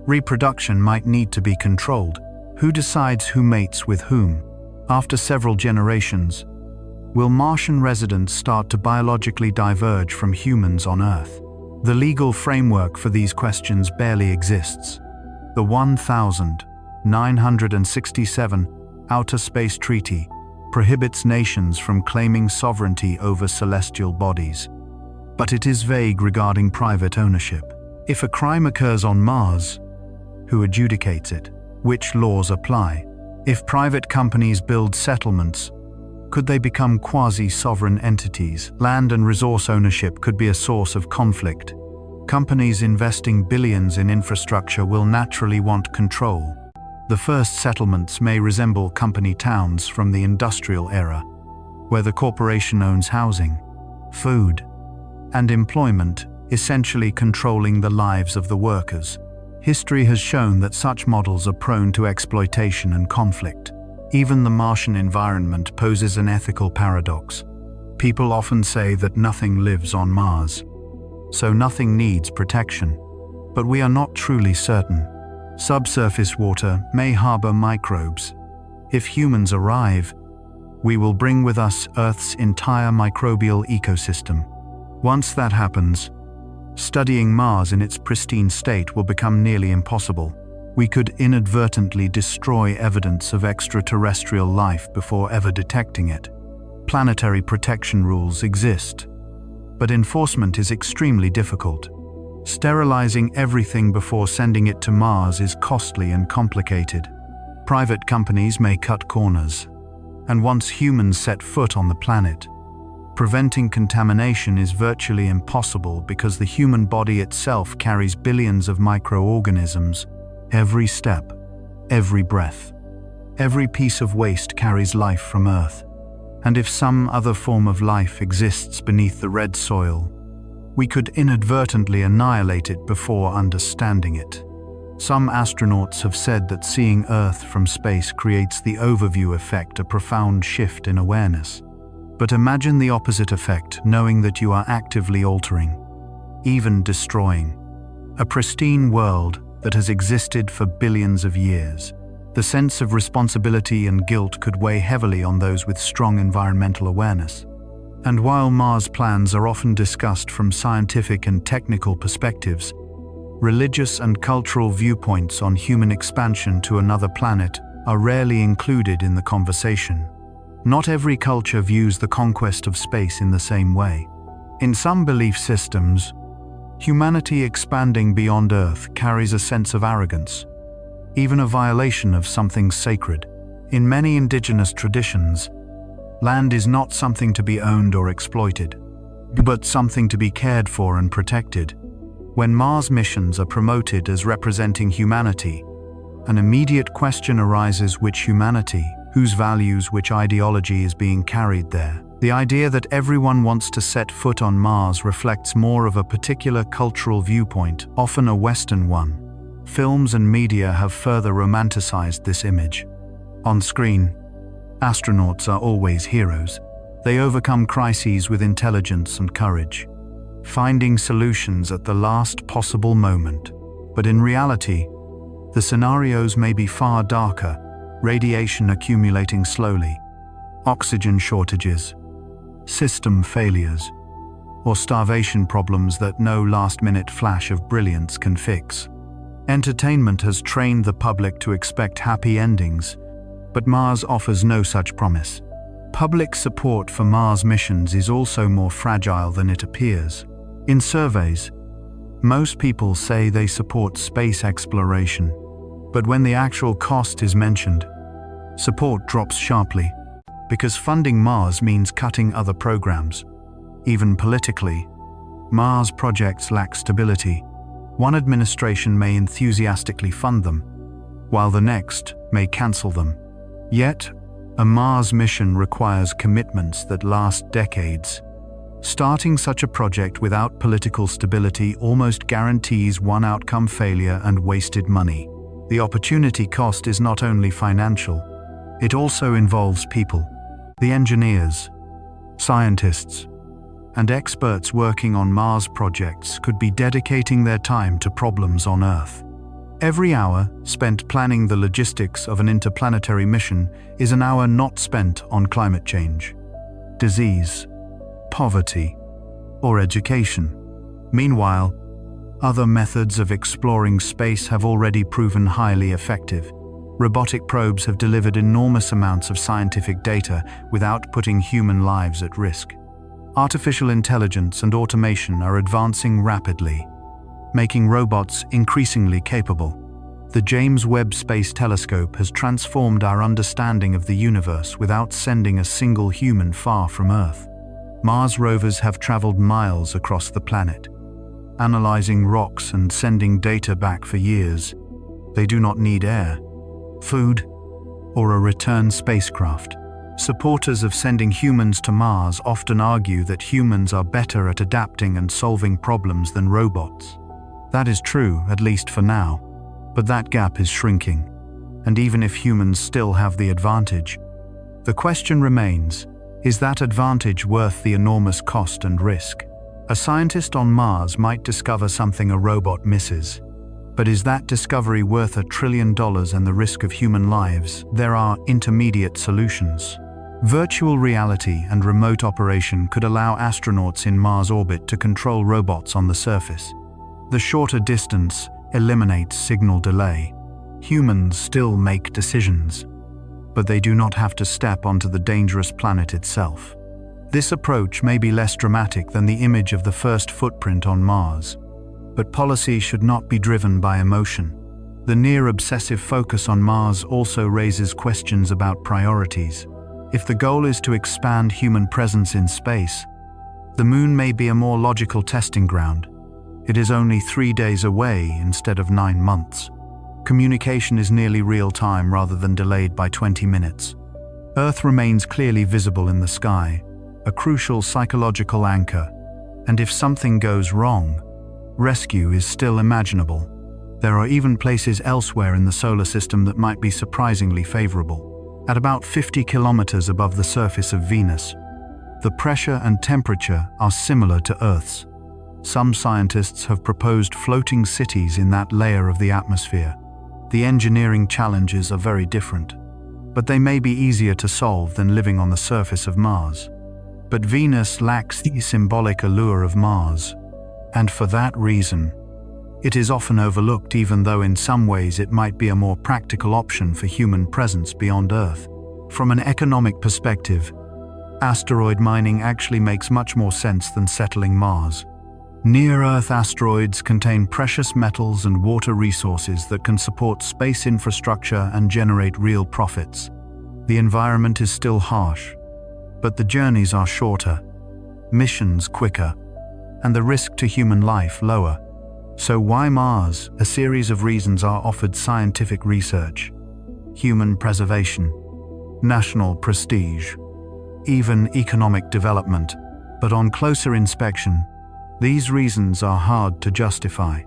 reproduction might need to be controlled. Who decides who mates with whom? After several generations, will Martian residents start to biologically diverge from humans on Earth? The legal framework for these questions barely exists. The 1967 Outer Space Treaty prohibits nations from claiming sovereignty over celestial bodies, but it is vague regarding private ownership. If a crime occurs on Mars, who adjudicates it? Which laws apply? If private companies build settlements, could they become quasi-sovereign entities? Land and resource ownership could be a source of conflict. Companies investing billions in infrastructure will naturally want control. The first settlements may resemble company towns from the industrial era, where the corporation owns housing, food, and employment, essentially controlling the lives of the workers. History has shown that such models are prone to exploitation and conflict. Even the Martian environment poses an ethical paradox. People often say that nothing lives on Mars, so nothing needs protection. But we are not truly certain. Subsurface water may harbor microbes. If humans arrive, we will bring with us Earth's entire microbial ecosystem. Once that happens, studying Mars in its pristine state will become nearly impossible. We could inadvertently destroy evidence of extraterrestrial life before ever detecting it. Planetary protection rules exist, but enforcement is extremely difficult. Sterilizing everything before sending it to Mars is costly and complicated. Private companies may cut corners, and once humans set foot on the planet, preventing contamination is virtually impossible because the human body itself carries billions of microorganisms. Every step, every breath, every piece of waste carries life from Earth. And if some other form of life exists beneath the red soil, we could inadvertently annihilate it before understanding it. Some astronauts have said that seeing Earth from space creates the overview effect, a profound shift in awareness. But imagine the opposite effect, knowing that you are actively altering, even destroying, a pristine world that has existed for billions of years. The sense of responsibility and guilt could weigh heavily on those with strong environmental awareness. And while Mars plans are often discussed from scientific and technical perspectives, religious and cultural viewpoints on human expansion to another planet are rarely included in the conversation. Not every culture views the conquest of space in the same way. In some belief systems, humanity expanding beyond Earth carries a sense of arrogance, even a violation of something sacred. In many indigenous traditions, land is not something to be owned or exploited, but something to be cared for and protected. When Mars missions are promoted as representing humanity, an immediate question arises: which humanity, whose values, which ideology is being carried there? The idea that everyone wants to set foot on Mars reflects more of a particular cultural viewpoint, often a Western one. Films and media have further romanticized this image. On screen, astronauts are always heroes. They overcome crises with intelligence and courage, finding solutions at the last possible moment. But in reality, the scenarios may be far darker: radiation accumulating slowly, oxygen shortages, system failures, or starvation problems that no last-minute flash of brilliance can fix. Entertainment has trained the public to expect happy endings, but Mars offers no such promise. Public support for Mars missions is also more fragile than it appears. In surveys, most people say they support space exploration, but when the actual cost is mentioned, support drops sharply, because funding Mars means cutting other programs. Even politically, Mars projects lack stability. One administration may enthusiastically fund them, while the next may cancel them. Yet, a Mars mission requires commitments that last decades. Starting such a project without political stability almost guarantees one outcome: failure and wasted money. The opportunity cost is not only financial, it also involves people. The engineers, scientists, and experts working on Mars projects could be dedicating their time to problems on Earth. Every hour spent planning the logistics of an interplanetary mission is an hour not spent on climate change, disease, poverty, or education. Meanwhile, other methods of exploring space have already proven highly effective. Robotic probes have delivered enormous amounts of scientific data without putting human lives at risk. Artificial intelligence and automation are advancing rapidly, making robots increasingly capable. The James Webb Space Telescope has transformed our understanding of the universe without sending a single human far from Earth. Mars rovers have traveled miles across the planet, analyzing rocks and sending data back for years. They do not need air, food, or a return spacecraft. Supporters of sending humans to Mars often argue that humans are better at adapting and solving problems than robots. That is true, at least for now, but that gap is shrinking. And even if humans still have the advantage, the question remains: is that advantage worth the enormous cost and risk? A scientist on Mars might discover something a robot misses. But is that discovery worth $1 trillion and the risk of human lives? There are intermediate solutions. Virtual reality and remote operation could allow astronauts in Mars orbit to control robots on the surface. The shorter distance eliminates signal delay. Humans still make decisions, but they do not have to step onto the dangerous planet itself. This approach may be less dramatic than the image of the first footprint on Mars, but policy should not be driven by emotion. The near-obsessive focus on Mars also raises questions about priorities. If the goal is to expand human presence in space, the Moon may be a more logical testing ground. It is only 3 days away instead of 9 months. Communication is nearly real-time rather than delayed by 20 minutes. Earth remains clearly visible in the sky, a crucial psychological anchor, and if something goes wrong, rescue is still imaginable. There are even places elsewhere in the solar system that might be surprisingly favorable. At about 50 kilometers above the surface of Venus, the pressure and temperature are similar to Earth's. Some scientists have proposed floating cities in that layer of the atmosphere. The engineering challenges are very different, but they may be easier to solve than living on the surface of Mars. But Venus lacks the symbolic allure of Mars, and for that reason, it is often overlooked, even though in some ways it might be a more practical option for human presence beyond Earth. From an economic perspective, asteroid mining actually makes much more sense than settling Mars. Near-Earth asteroids contain precious metals and water resources that can support space infrastructure and generate real profits. The environment is still harsh, but the journeys are shorter, missions quicker, and the risk to human life lower. So why Mars? A series of reasons are offered: scientific research, human preservation, national prestige, even economic development. But on closer inspection, these reasons are hard to justify.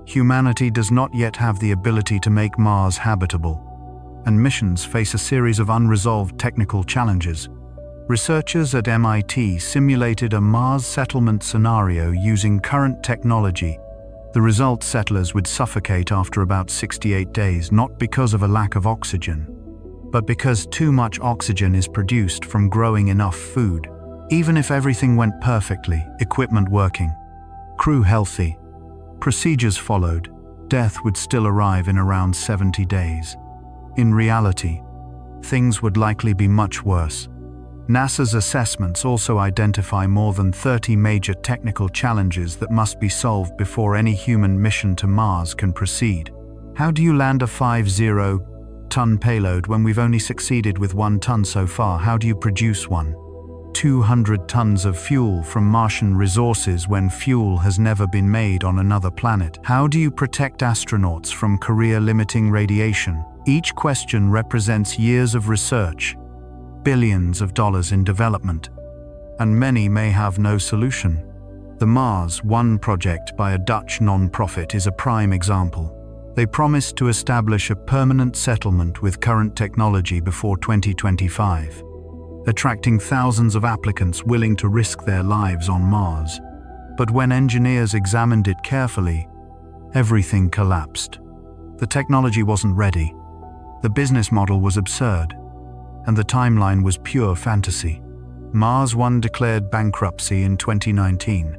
Humanity does not yet have the ability to make Mars habitable, and missions face a series of unresolved technical challenges. Researchers at MIT simulated a Mars settlement scenario using current technology. The result: settlers would suffocate after about 68 days, not because of a lack of oxygen, but because too much oxygen is produced from growing enough food. Even if everything went perfectly, equipment working, crew healthy, procedures followed, death would still arrive in around 70 days. In reality, things would likely be much worse. NASA's assessments also identify more than 30 major technical challenges that must be solved before any human mission to Mars can proceed. How do you land a 50-ton payload when we've only succeeded with 1 ton so far? How do you produce 200 tons of fuel from Martian resources when fuel has never been made on another planet? How do you protect astronauts from career-limiting radiation? Each question represents years of research, billions of dollars in development, and many may have no solution. The Mars One project by a Dutch non-profit is a prime example. They promised to establish a permanent settlement with current technology before 2025. Attracting thousands of applicants willing to risk their lives on Mars. But when engineers examined it carefully, everything collapsed. The technology wasn't ready, the business model was absurd, and the timeline was pure fantasy. Mars One declared bankruptcy in 2019,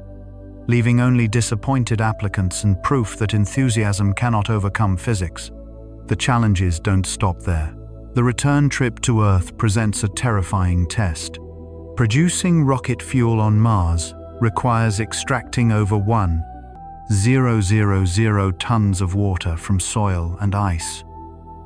leaving only disappointed applicants and proof that enthusiasm cannot overcome physics. The challenges don't stop there. The return trip to Earth presents a terrifying test. Producing rocket fuel on Mars requires extracting over 1,000 tons of water from soil and ice,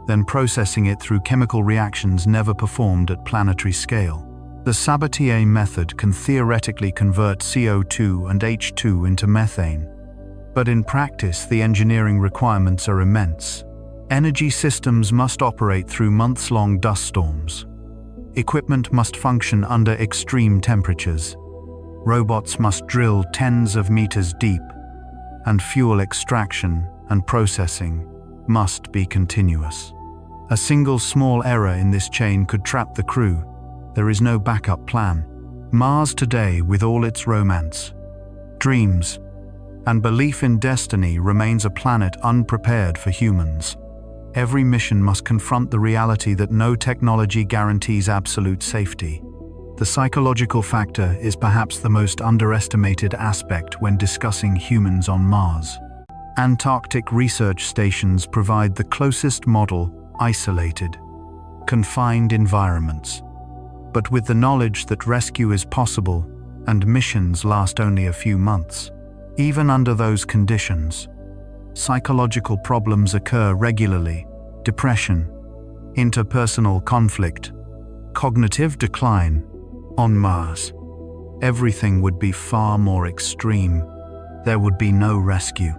then processing it through chemical reactions never performed at planetary scale. The Sabatier method can theoretically convert CO2 and H2 into methane, but in practice the engineering requirements are immense. Energy systems must operate through months-long dust storms. Equipment must function under extreme temperatures. Robots must drill tens of meters deep, and fuel extraction and processing must be continuous. A single small error in this chain could trap the crew. There is no backup plan. Mars today, with all its romance, dreams, and belief in destiny, remains a planet unprepared for humans. every mission must confront the reality that no technology guarantees absolute safety. The psychological factor is perhaps the most underestimated aspect when discussing humans on Mars. Antarctic research stations provide the closest model: isolated, confined environments. But with the knowledge that rescue is possible and missions last only a few months, even under those conditions, psychological problems occur regularly: depression, interpersonal conflict, cognitive decline. On Mars, everything would be far more extreme. There would be no rescue,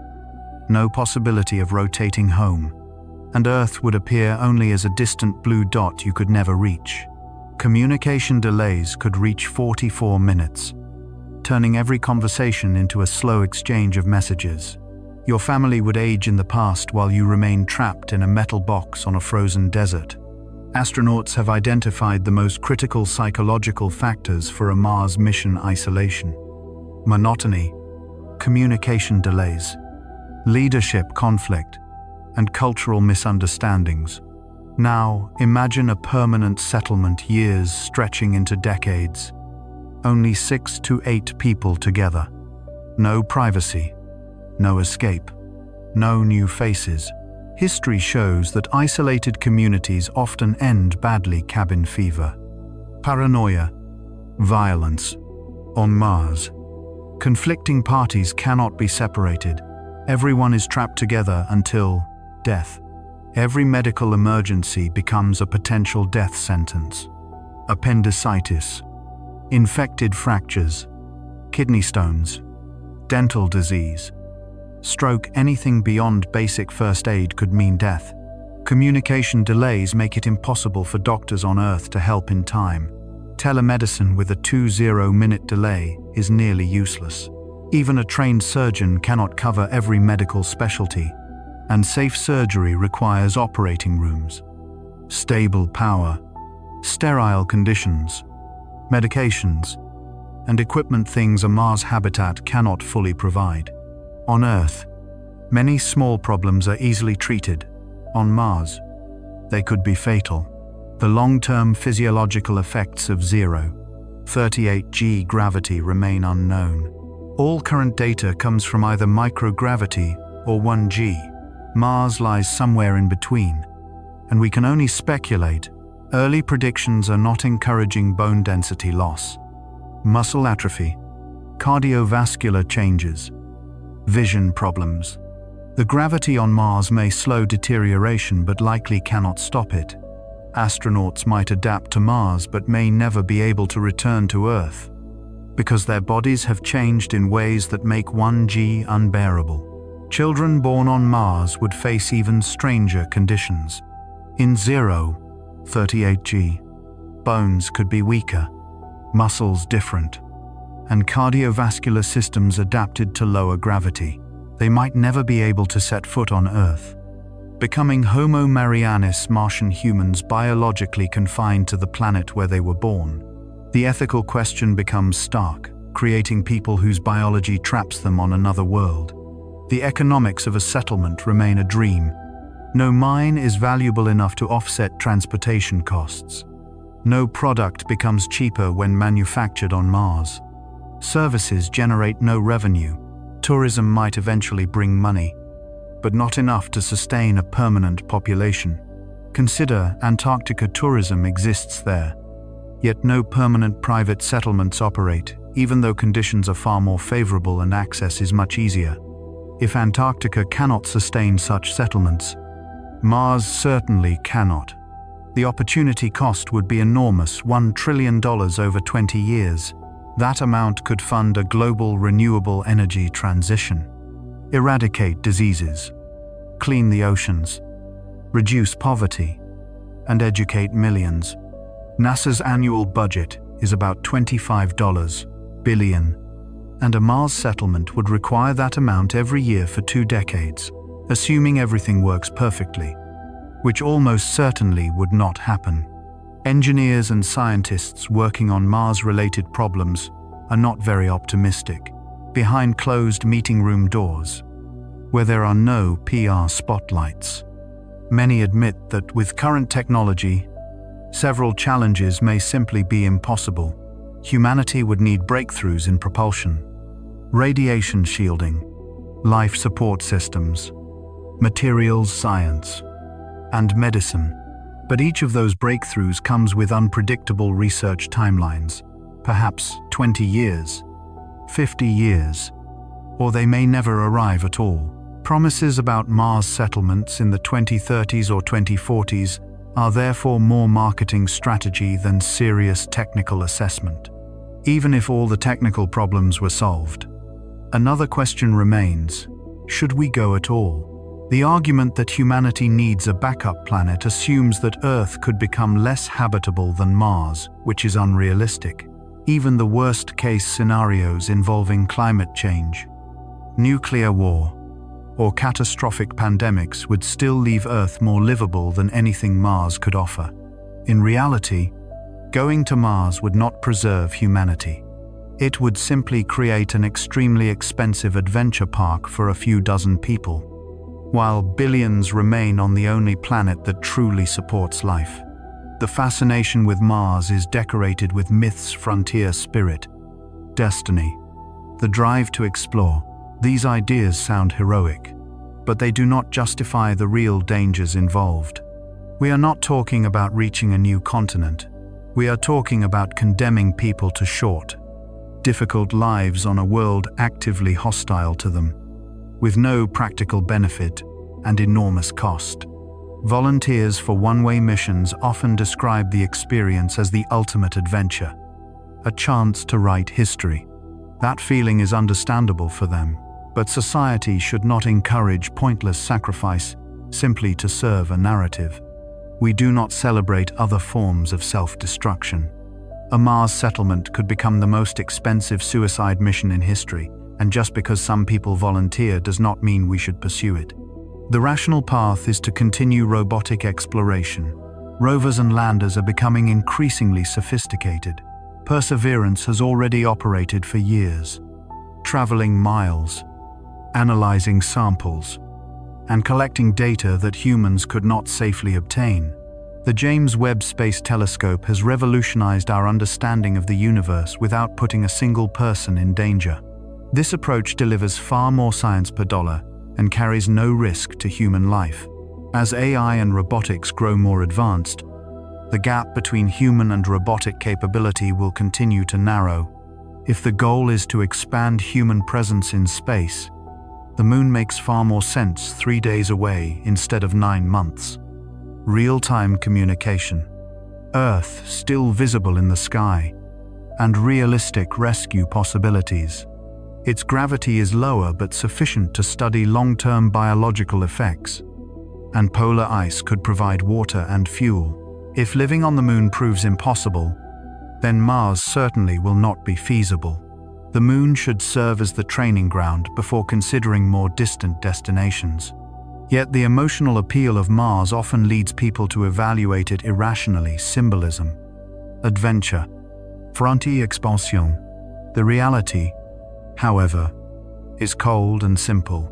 no possibility of rotating home, and Earth would appear only as a distant blue dot you could never reach. Communication delays could reach 44 minutes, turning every conversation into a slow exchange of messages. Your family would age in the past while you remain trapped in a metal box on a frozen desert. Astronauts have identified the most critical psychological factors for a Mars mission: isolation, monotony, communication delays, leadership conflict, and cultural misunderstandings. Now, imagine a permanent settlement, years stretching into decades. Only 6 to 8 people together. No privacy, no escape, no new faces. History shows that isolated communities often end badly: cabin fever, paranoia, violence. On Mars, conflicting parties cannot be separated. Everyone is trapped together until death. Every medical emergency becomes a potential death sentence. Appendicitis, infected fractures, kidney stones, dental disease, stroke. Anything beyond basic first aid could mean death. Communication delays make it impossible for doctors on Earth to help in time. Telemedicine with a 20-minute delay is nearly useless. Even a trained surgeon cannot cover every medical specialty, and safe surgery requires operating rooms, stable power, sterile conditions, medications, and equipment, things a Mars habitat cannot fully provide. On Earth, many small problems are easily treated. On Mars, they could be fatal. The long-term physiological effects of 0.38 gravity remain unknown. All current data comes from either microgravity or 1G. Mars lies somewhere in between, and we can only speculate. Early predictions are not encouraging: bone density loss, muscle atrophy, cardiovascular changes, vision problems. The gravity on Mars may slow deterioration but likely cannot stop it. Astronauts might adapt to Mars but may never be able to return to Earth, because their bodies have changed in ways that make 1G unbearable. Children born on Mars would face even stranger conditions. In 0.38G, bones could be weaker, muscles different, and cardiovascular systems adapted to lower gravity. They might never be able to set foot on Earth, becoming Homo Marianus, Martian humans biologically confined to the planet where they were born. The ethical question becomes stark, creating people whose biology traps them on another world. The economics of a settlement remain a dream. No mine is valuable enough to offset transportation costs. No product becomes cheaper when manufactured on Mars. Services generate no revenue. Tourism might eventually bring money, but not enough to sustain a permanent population. Consider Antarctica: tourism exists there, yet no permanent private settlements operate, even though conditions are far more favorable and access is much easier. If Antarctica cannot sustain such settlements, Mars certainly cannot. The opportunity cost would be enormous: $1 trillion over 20 years. That amount could fund a global renewable energy transition, eradicate diseases, clean the oceans, reduce poverty, and educate millions. NASA's annual budget is about $25 billion, and a Mars settlement would require that amount every year for 2 decades, assuming everything works perfectly, which almost certainly would not happen. Engineers and scientists working on Mars-related problems are not very optimistic. Behind closed meeting room doors, where there are no PR spotlights, Many admit that with current technology, several challenges may simply be impossible. Humanity would need breakthroughs in propulsion, radiation shielding, life support systems, materials science, and medicine. But each of those breakthroughs comes with unpredictable research timelines, perhaps 20 years, 50 years, or they may never arrive at all. Promises about Mars settlements in the 2030s or 2040s are therefore more marketing strategy than serious technical assessment. Even if all the technical problems were solved, another question remains: should we go at all? The argument that humanity needs a backup planet assumes that Earth could become less habitable than Mars, which is unrealistic. Even the worst-case scenarios involving climate change, nuclear war, or catastrophic pandemics would still leave Earth more livable than anything Mars could offer. In reality, going to Mars would not preserve humanity. It would simply create an extremely expensive adventure park for a few dozen people, while billions remain on the only planet that truly supports life. The fascination with Mars is decorated with myth's frontier spirit, destiny, the drive to explore. These ideas sound heroic, but they do not justify the real dangers involved. We are not talking about reaching a new continent. We are talking about condemning people to short, difficult lives on a world actively hostile to them, with no practical benefit and enormous cost. Volunteers for one-way missions often describe the experience as the ultimate adventure, a chance to write history. That feeling is understandable for them, but society should not encourage pointless sacrifice simply to serve a narrative. We do not celebrate other forms of self-destruction. A Mars settlement could become the most expensive suicide mission in history, and just because some people volunteer does not mean we should pursue it. The rational path is to continue robotic exploration. Rovers and landers are becoming increasingly sophisticated. Perseverance has already operated for years, traveling miles, analyzing samples, and collecting data that humans could not safely obtain. The James Webb Space Telescope has revolutionized our understanding of the universe without putting a single person in danger. This approach delivers far more science per dollar and carries no risk to human life. As AI and robotics grow more advanced, the gap between human and robotic capability will continue to narrow. If the goal is to expand human presence in space, the Moon makes far more sense 3 days away instead of 9 months. Real-time communication, Earth still visible in the sky, and realistic rescue possibilities. Its gravity is lower but sufficient to study long-term biological effects, and polar ice could provide water and fuel. If living on the Moon proves impossible, then Mars certainly will not be feasible. The Moon should serve as the training ground before considering more distant destinations. Yet the emotional appeal of Mars often leads people to evaluate it irrationally. Symbolism, adventure, frontier expansion. The reality, however, is cold and simple.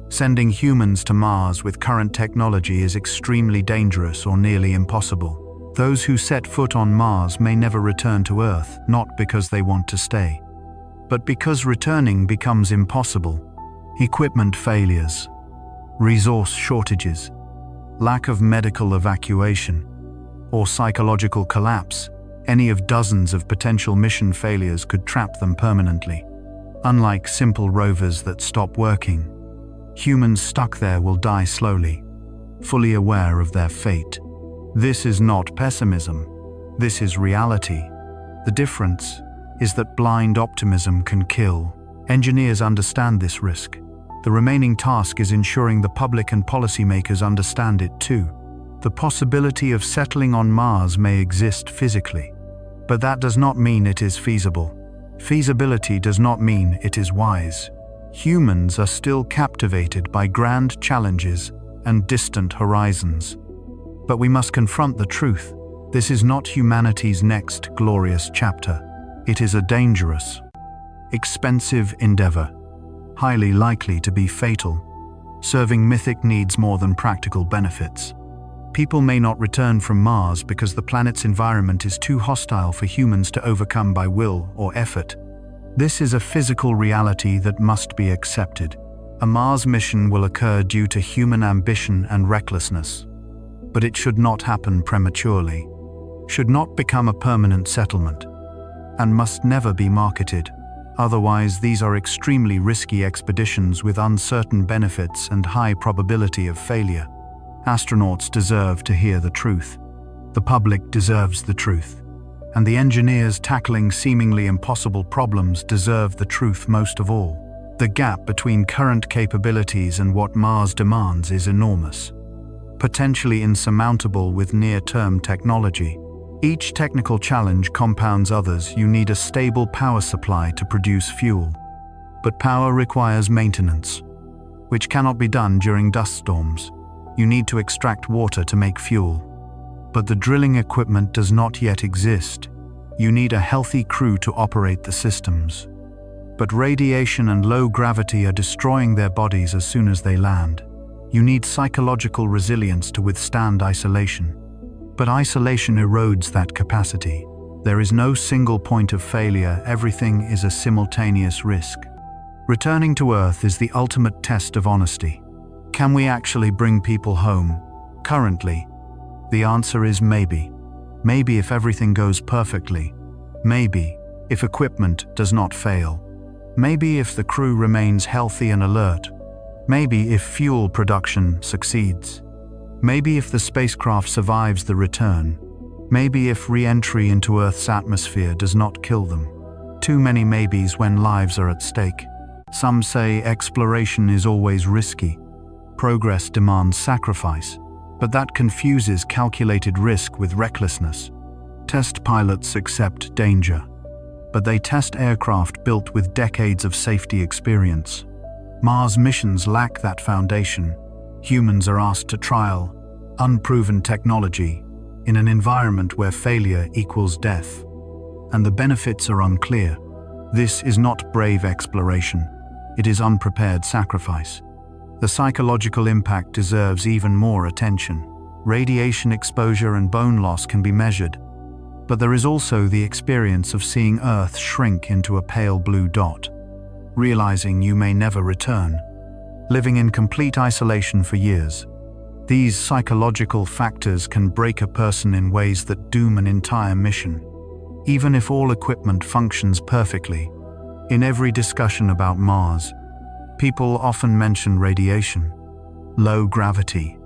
Sending humans to Mars with current technology is extremely dangerous or nearly impossible. Those who set foot on Mars may never return to Earth, not because they want to stay, but because returning becomes impossible. Equipment failures, resource shortages, lack of medical evacuation, or psychological collapse, any of dozens of potential mission failures could trap them permanently. Unlike simple rovers that stop working, humans stuck there will die slowly, fully aware of their fate. This is not pessimism. This is reality. The difference is that blind optimism can kill. Engineers understand this risk. The remaining task is ensuring the public and policymakers understand it too. The possibility of settling on Mars may exist physically, but that does not mean it is feasible. Feasibility does not mean it is wise. Humans are still captivated by grand challenges and distant horizons. But we must confront the truth. This is not humanity's next glorious chapter. It is a dangerous, expensive endeavor, highly likely to be fatal, serving mythic needs more than practical benefits. People may not return from Mars because the planet's environment is too hostile for humans to overcome by will or effort. This is a physical reality that must be accepted. A Mars mission will occur due to human ambition and recklessness. But it should not happen prematurely, should not become a permanent settlement, and must never be marketed. Otherwise, these are extremely risky expeditions with uncertain benefits and high probability of failure. Astronauts deserve to hear the truth. The public deserves the truth. And the engineers tackling seemingly impossible problems deserve the truth most of all. The gap between current capabilities and what Mars demands is enormous, potentially insurmountable with near-term technology. Each technical challenge compounds others. You need a stable power supply to produce fuel. But power requires maintenance, which cannot be done during dust storms. You need to extract water to make fuel. But the drilling equipment does not yet exist. You need a healthy crew to operate the systems. But radiation and low gravity are destroying their bodies as soon as they land. You need psychological resilience to withstand isolation. But isolation erodes that capacity. There is no single point of failure. Everything is a simultaneous risk. Returning to Earth is the ultimate test of honesty. Can we actually bring people home? Currently, the answer is maybe. Maybe if everything goes perfectly. Maybe if equipment does not fail. Maybe if the crew remains healthy and alert. Maybe if fuel production succeeds. Maybe if the spacecraft survives the return. Maybe if re-entry into Earth's atmosphere does not kill them. Too many maybes when lives are at stake. Some say exploration is always risky. Progress demands sacrifice, but that confuses calculated risk with recklessness. Test pilots accept danger, but they test aircraft built with decades of safety experience. Mars missions lack that foundation. Humans are asked to trial unproven technology in an environment where failure equals death, and the benefits are unclear. This is not brave exploration. It is unprepared sacrifice. The psychological impact deserves even more attention. Radiation exposure and bone loss can be measured, but there is also the experience of seeing Earth shrink into a pale blue dot, realizing you may never return, living in complete isolation for years. These psychological factors can break a person in ways that doom an entire mission, even if all equipment functions perfectly. In every discussion about Mars, people often mention radiation, low gravity,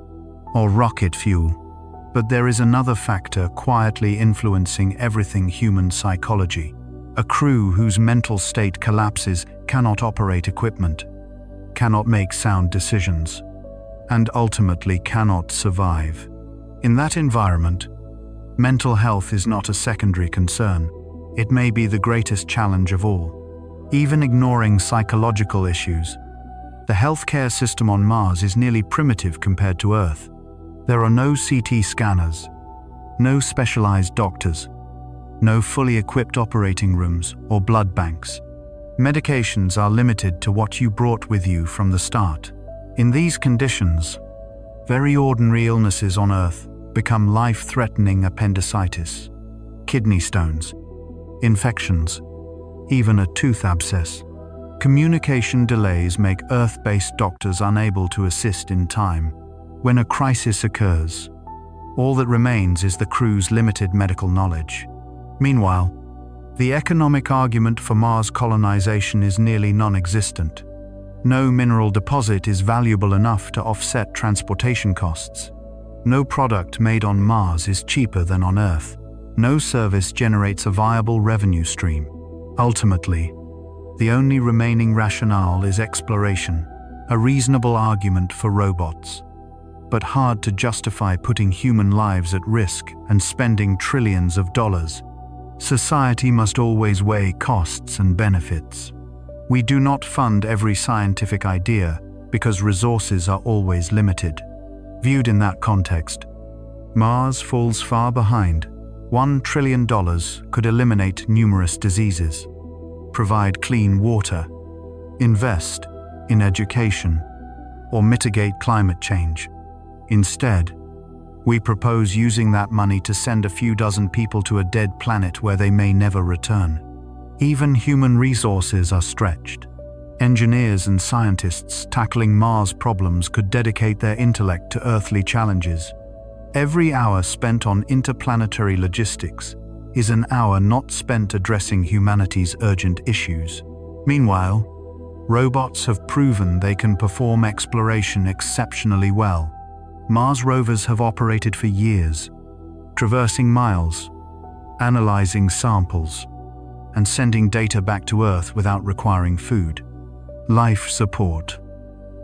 or rocket fuel. But there is another factor quietly influencing everything: human psychology. A crew whose mental state collapses cannot operate equipment, cannot make sound decisions, and ultimately cannot survive. In that environment, mental health is not a secondary concern. It may be the greatest challenge of all. Even ignoring psychological issues, the healthcare system on Mars is nearly primitive compared to Earth. There are no CT scanners, no specialized doctors, no fully equipped operating rooms or blood banks. Medications are limited to what you brought with you from the start. In these conditions, very ordinary illnesses on Earth become life-threatening: appendicitis, kidney stones, infections, even a tooth abscess. Communication delays make Earth-based doctors unable to assist in time. When a crisis occurs, all that remains is the crew's limited medical knowledge. Meanwhile, the economic argument for Mars colonization is nearly non-existent. No mineral deposit is valuable enough to offset transportation costs. No product made on Mars is cheaper than on Earth. No service generates a viable revenue stream. Ultimately, the only remaining rationale is exploration, a reasonable argument for robots, but hard to justify putting human lives at risk and spending trillions of dollars. Society must always weigh costs and benefits. We do not fund every scientific idea because resources are always limited. Viewed in that context, Mars falls far behind. $1 trillion could eliminate numerous diseases, provide clean water, invest in education, or mitigate climate change. Instead, We propose using that money to send a few dozen people to a dead planet where they may never return. Even human resources are stretched. Engineers and scientists tackling Mars problems could dedicate their intellect to earthly challenges. Every hour spent on interplanetary logistics is an hour not spent addressing humanity's urgent issues. Meanwhile, robots have proven they can perform exploration exceptionally well. Mars rovers have operated for years, traversing miles, analyzing samples, and sending data back to Earth without requiring food, life support,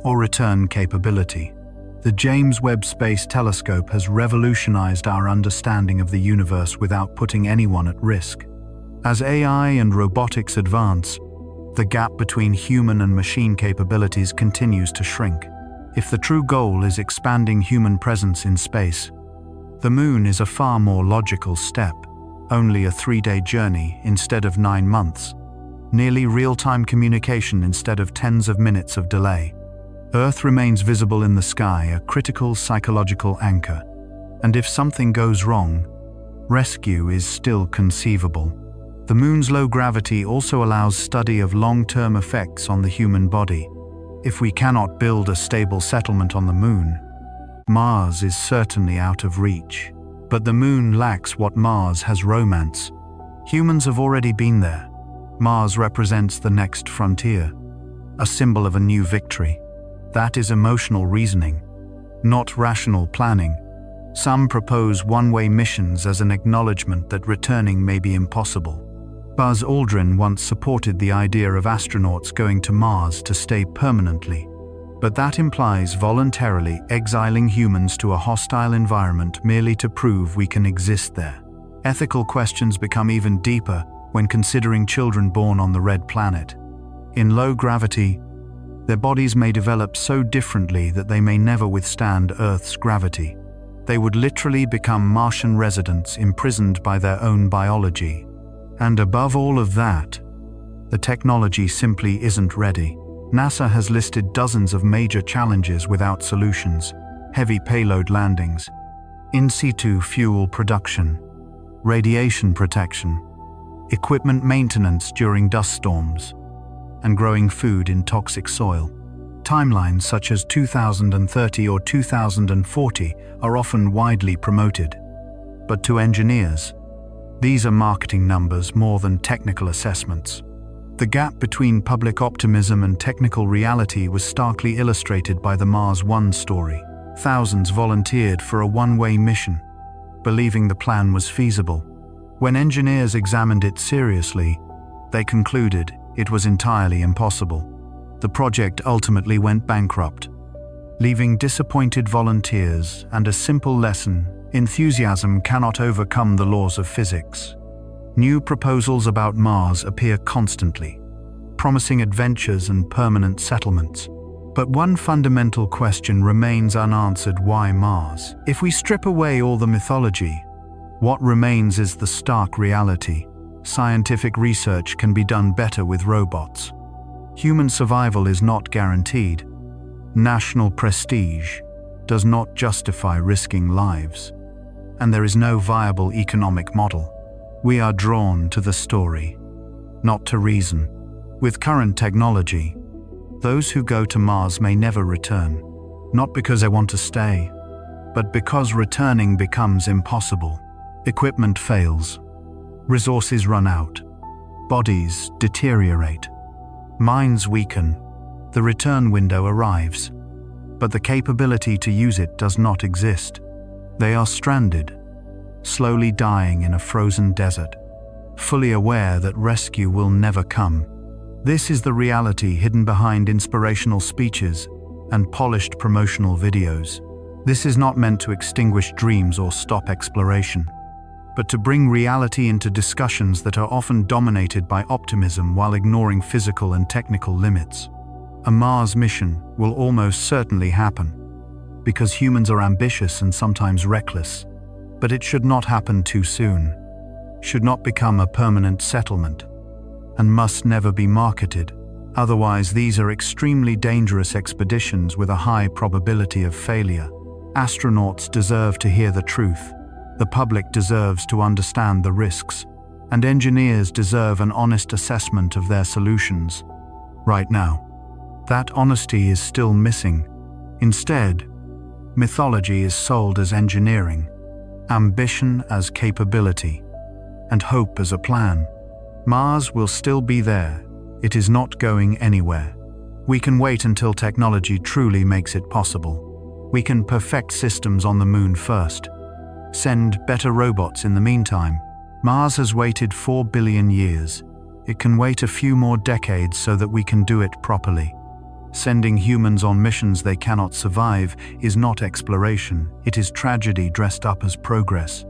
or return capability. The James Webb Space Telescope has revolutionized our understanding of the universe without putting anyone at risk. As AI and robotics advance, the gap between human and machine capabilities continues to shrink. If the true goal is expanding human presence in space, the Moon is a far more logical step, only a 3-day journey instead of 9 months, nearly real-time communication instead of tens of minutes of delay. Earth remains visible in the sky, a critical psychological anchor, and if something goes wrong, rescue is still conceivable. The Moon's low gravity also allows study of long-term effects on the human body. If we cannot build a stable settlement on the Moon, Mars is certainly out of reach. But the Moon lacks what Mars has: romance. Humans have already been there. Mars represents the next frontier, a symbol of a new victory. That is emotional reasoning, not rational planning. Some propose one-way missions as an acknowledgement that returning may be impossible. Buzz Aldrin once supported the idea of astronauts going to Mars to stay permanently, but that implies voluntarily exiling humans to a hostile environment merely to prove we can exist there. Ethical questions become even deeper when considering children born on the red planet. In low gravity, their bodies may develop so differently that they may never withstand Earth's gravity. They would literally become Martian residents imprisoned by their own biology. And above all of that, the technology simply isn't ready. NASA has listed dozens of major challenges without solutions: heavy payload landings, in situ fuel production, radiation protection, equipment maintenance during dust storms, and growing food in toxic soil. Timelines such as 2030 or 2040 are often widely promoted, but to engineers, these are marketing numbers more than technical assessments. The gap between public optimism and technical reality was starkly illustrated by the Mars One story. Thousands volunteered for a one-way mission, believing the plan was feasible. When engineers examined it seriously, they concluded it was entirely impossible. The project ultimately went bankrupt, leaving disappointed volunteers and a simple lesson: enthusiasm cannot overcome the laws of physics. New proposals about Mars appear constantly, promising adventures and permanent settlements. But one fundamental question remains unanswered: why Mars? If we strip away all the mythology, what remains is the stark reality. Scientific research can be done better with robots. Human survival is not guaranteed. National prestige does not justify risking lives. And there is no viable economic model. We are drawn to the story, not to reason. With current technology, those who go to Mars may never return, not because they want to stay, but because returning becomes impossible. Equipment fails, resources run out, bodies deteriorate, minds weaken. The return window arrives, but the capability to use it does not exist. They are stranded, slowly dying in a frozen desert, fully aware that rescue will never come. This is the reality hidden behind inspirational speeches and polished promotional videos. This is not meant to extinguish dreams or stop exploration, but to bring reality into discussions that are often dominated by optimism while ignoring physical and technical limits. A Mars mission will almost certainly happen, because humans are ambitious and sometimes reckless. But it should not happen too soon, should not become a permanent settlement, and must never be marketed. Otherwise, these are extremely dangerous expeditions with a high probability of failure. Astronauts deserve to hear the truth, the public deserves to understand the risks, and engineers deserve an honest assessment of their solutions. Right now, that honesty is still missing. Instead, mythology is sold as engineering, ambition as capability, and hope as a plan. Mars will still be there. It is not going anywhere. We can wait until technology truly makes it possible. We can perfect systems on the moon first. Send better robots in the meantime. Mars has waited 4 billion years. It can wait a few more decades so that we can do it properly. Sending humans on missions they cannot survive is not exploration. It is tragedy dressed up as progress.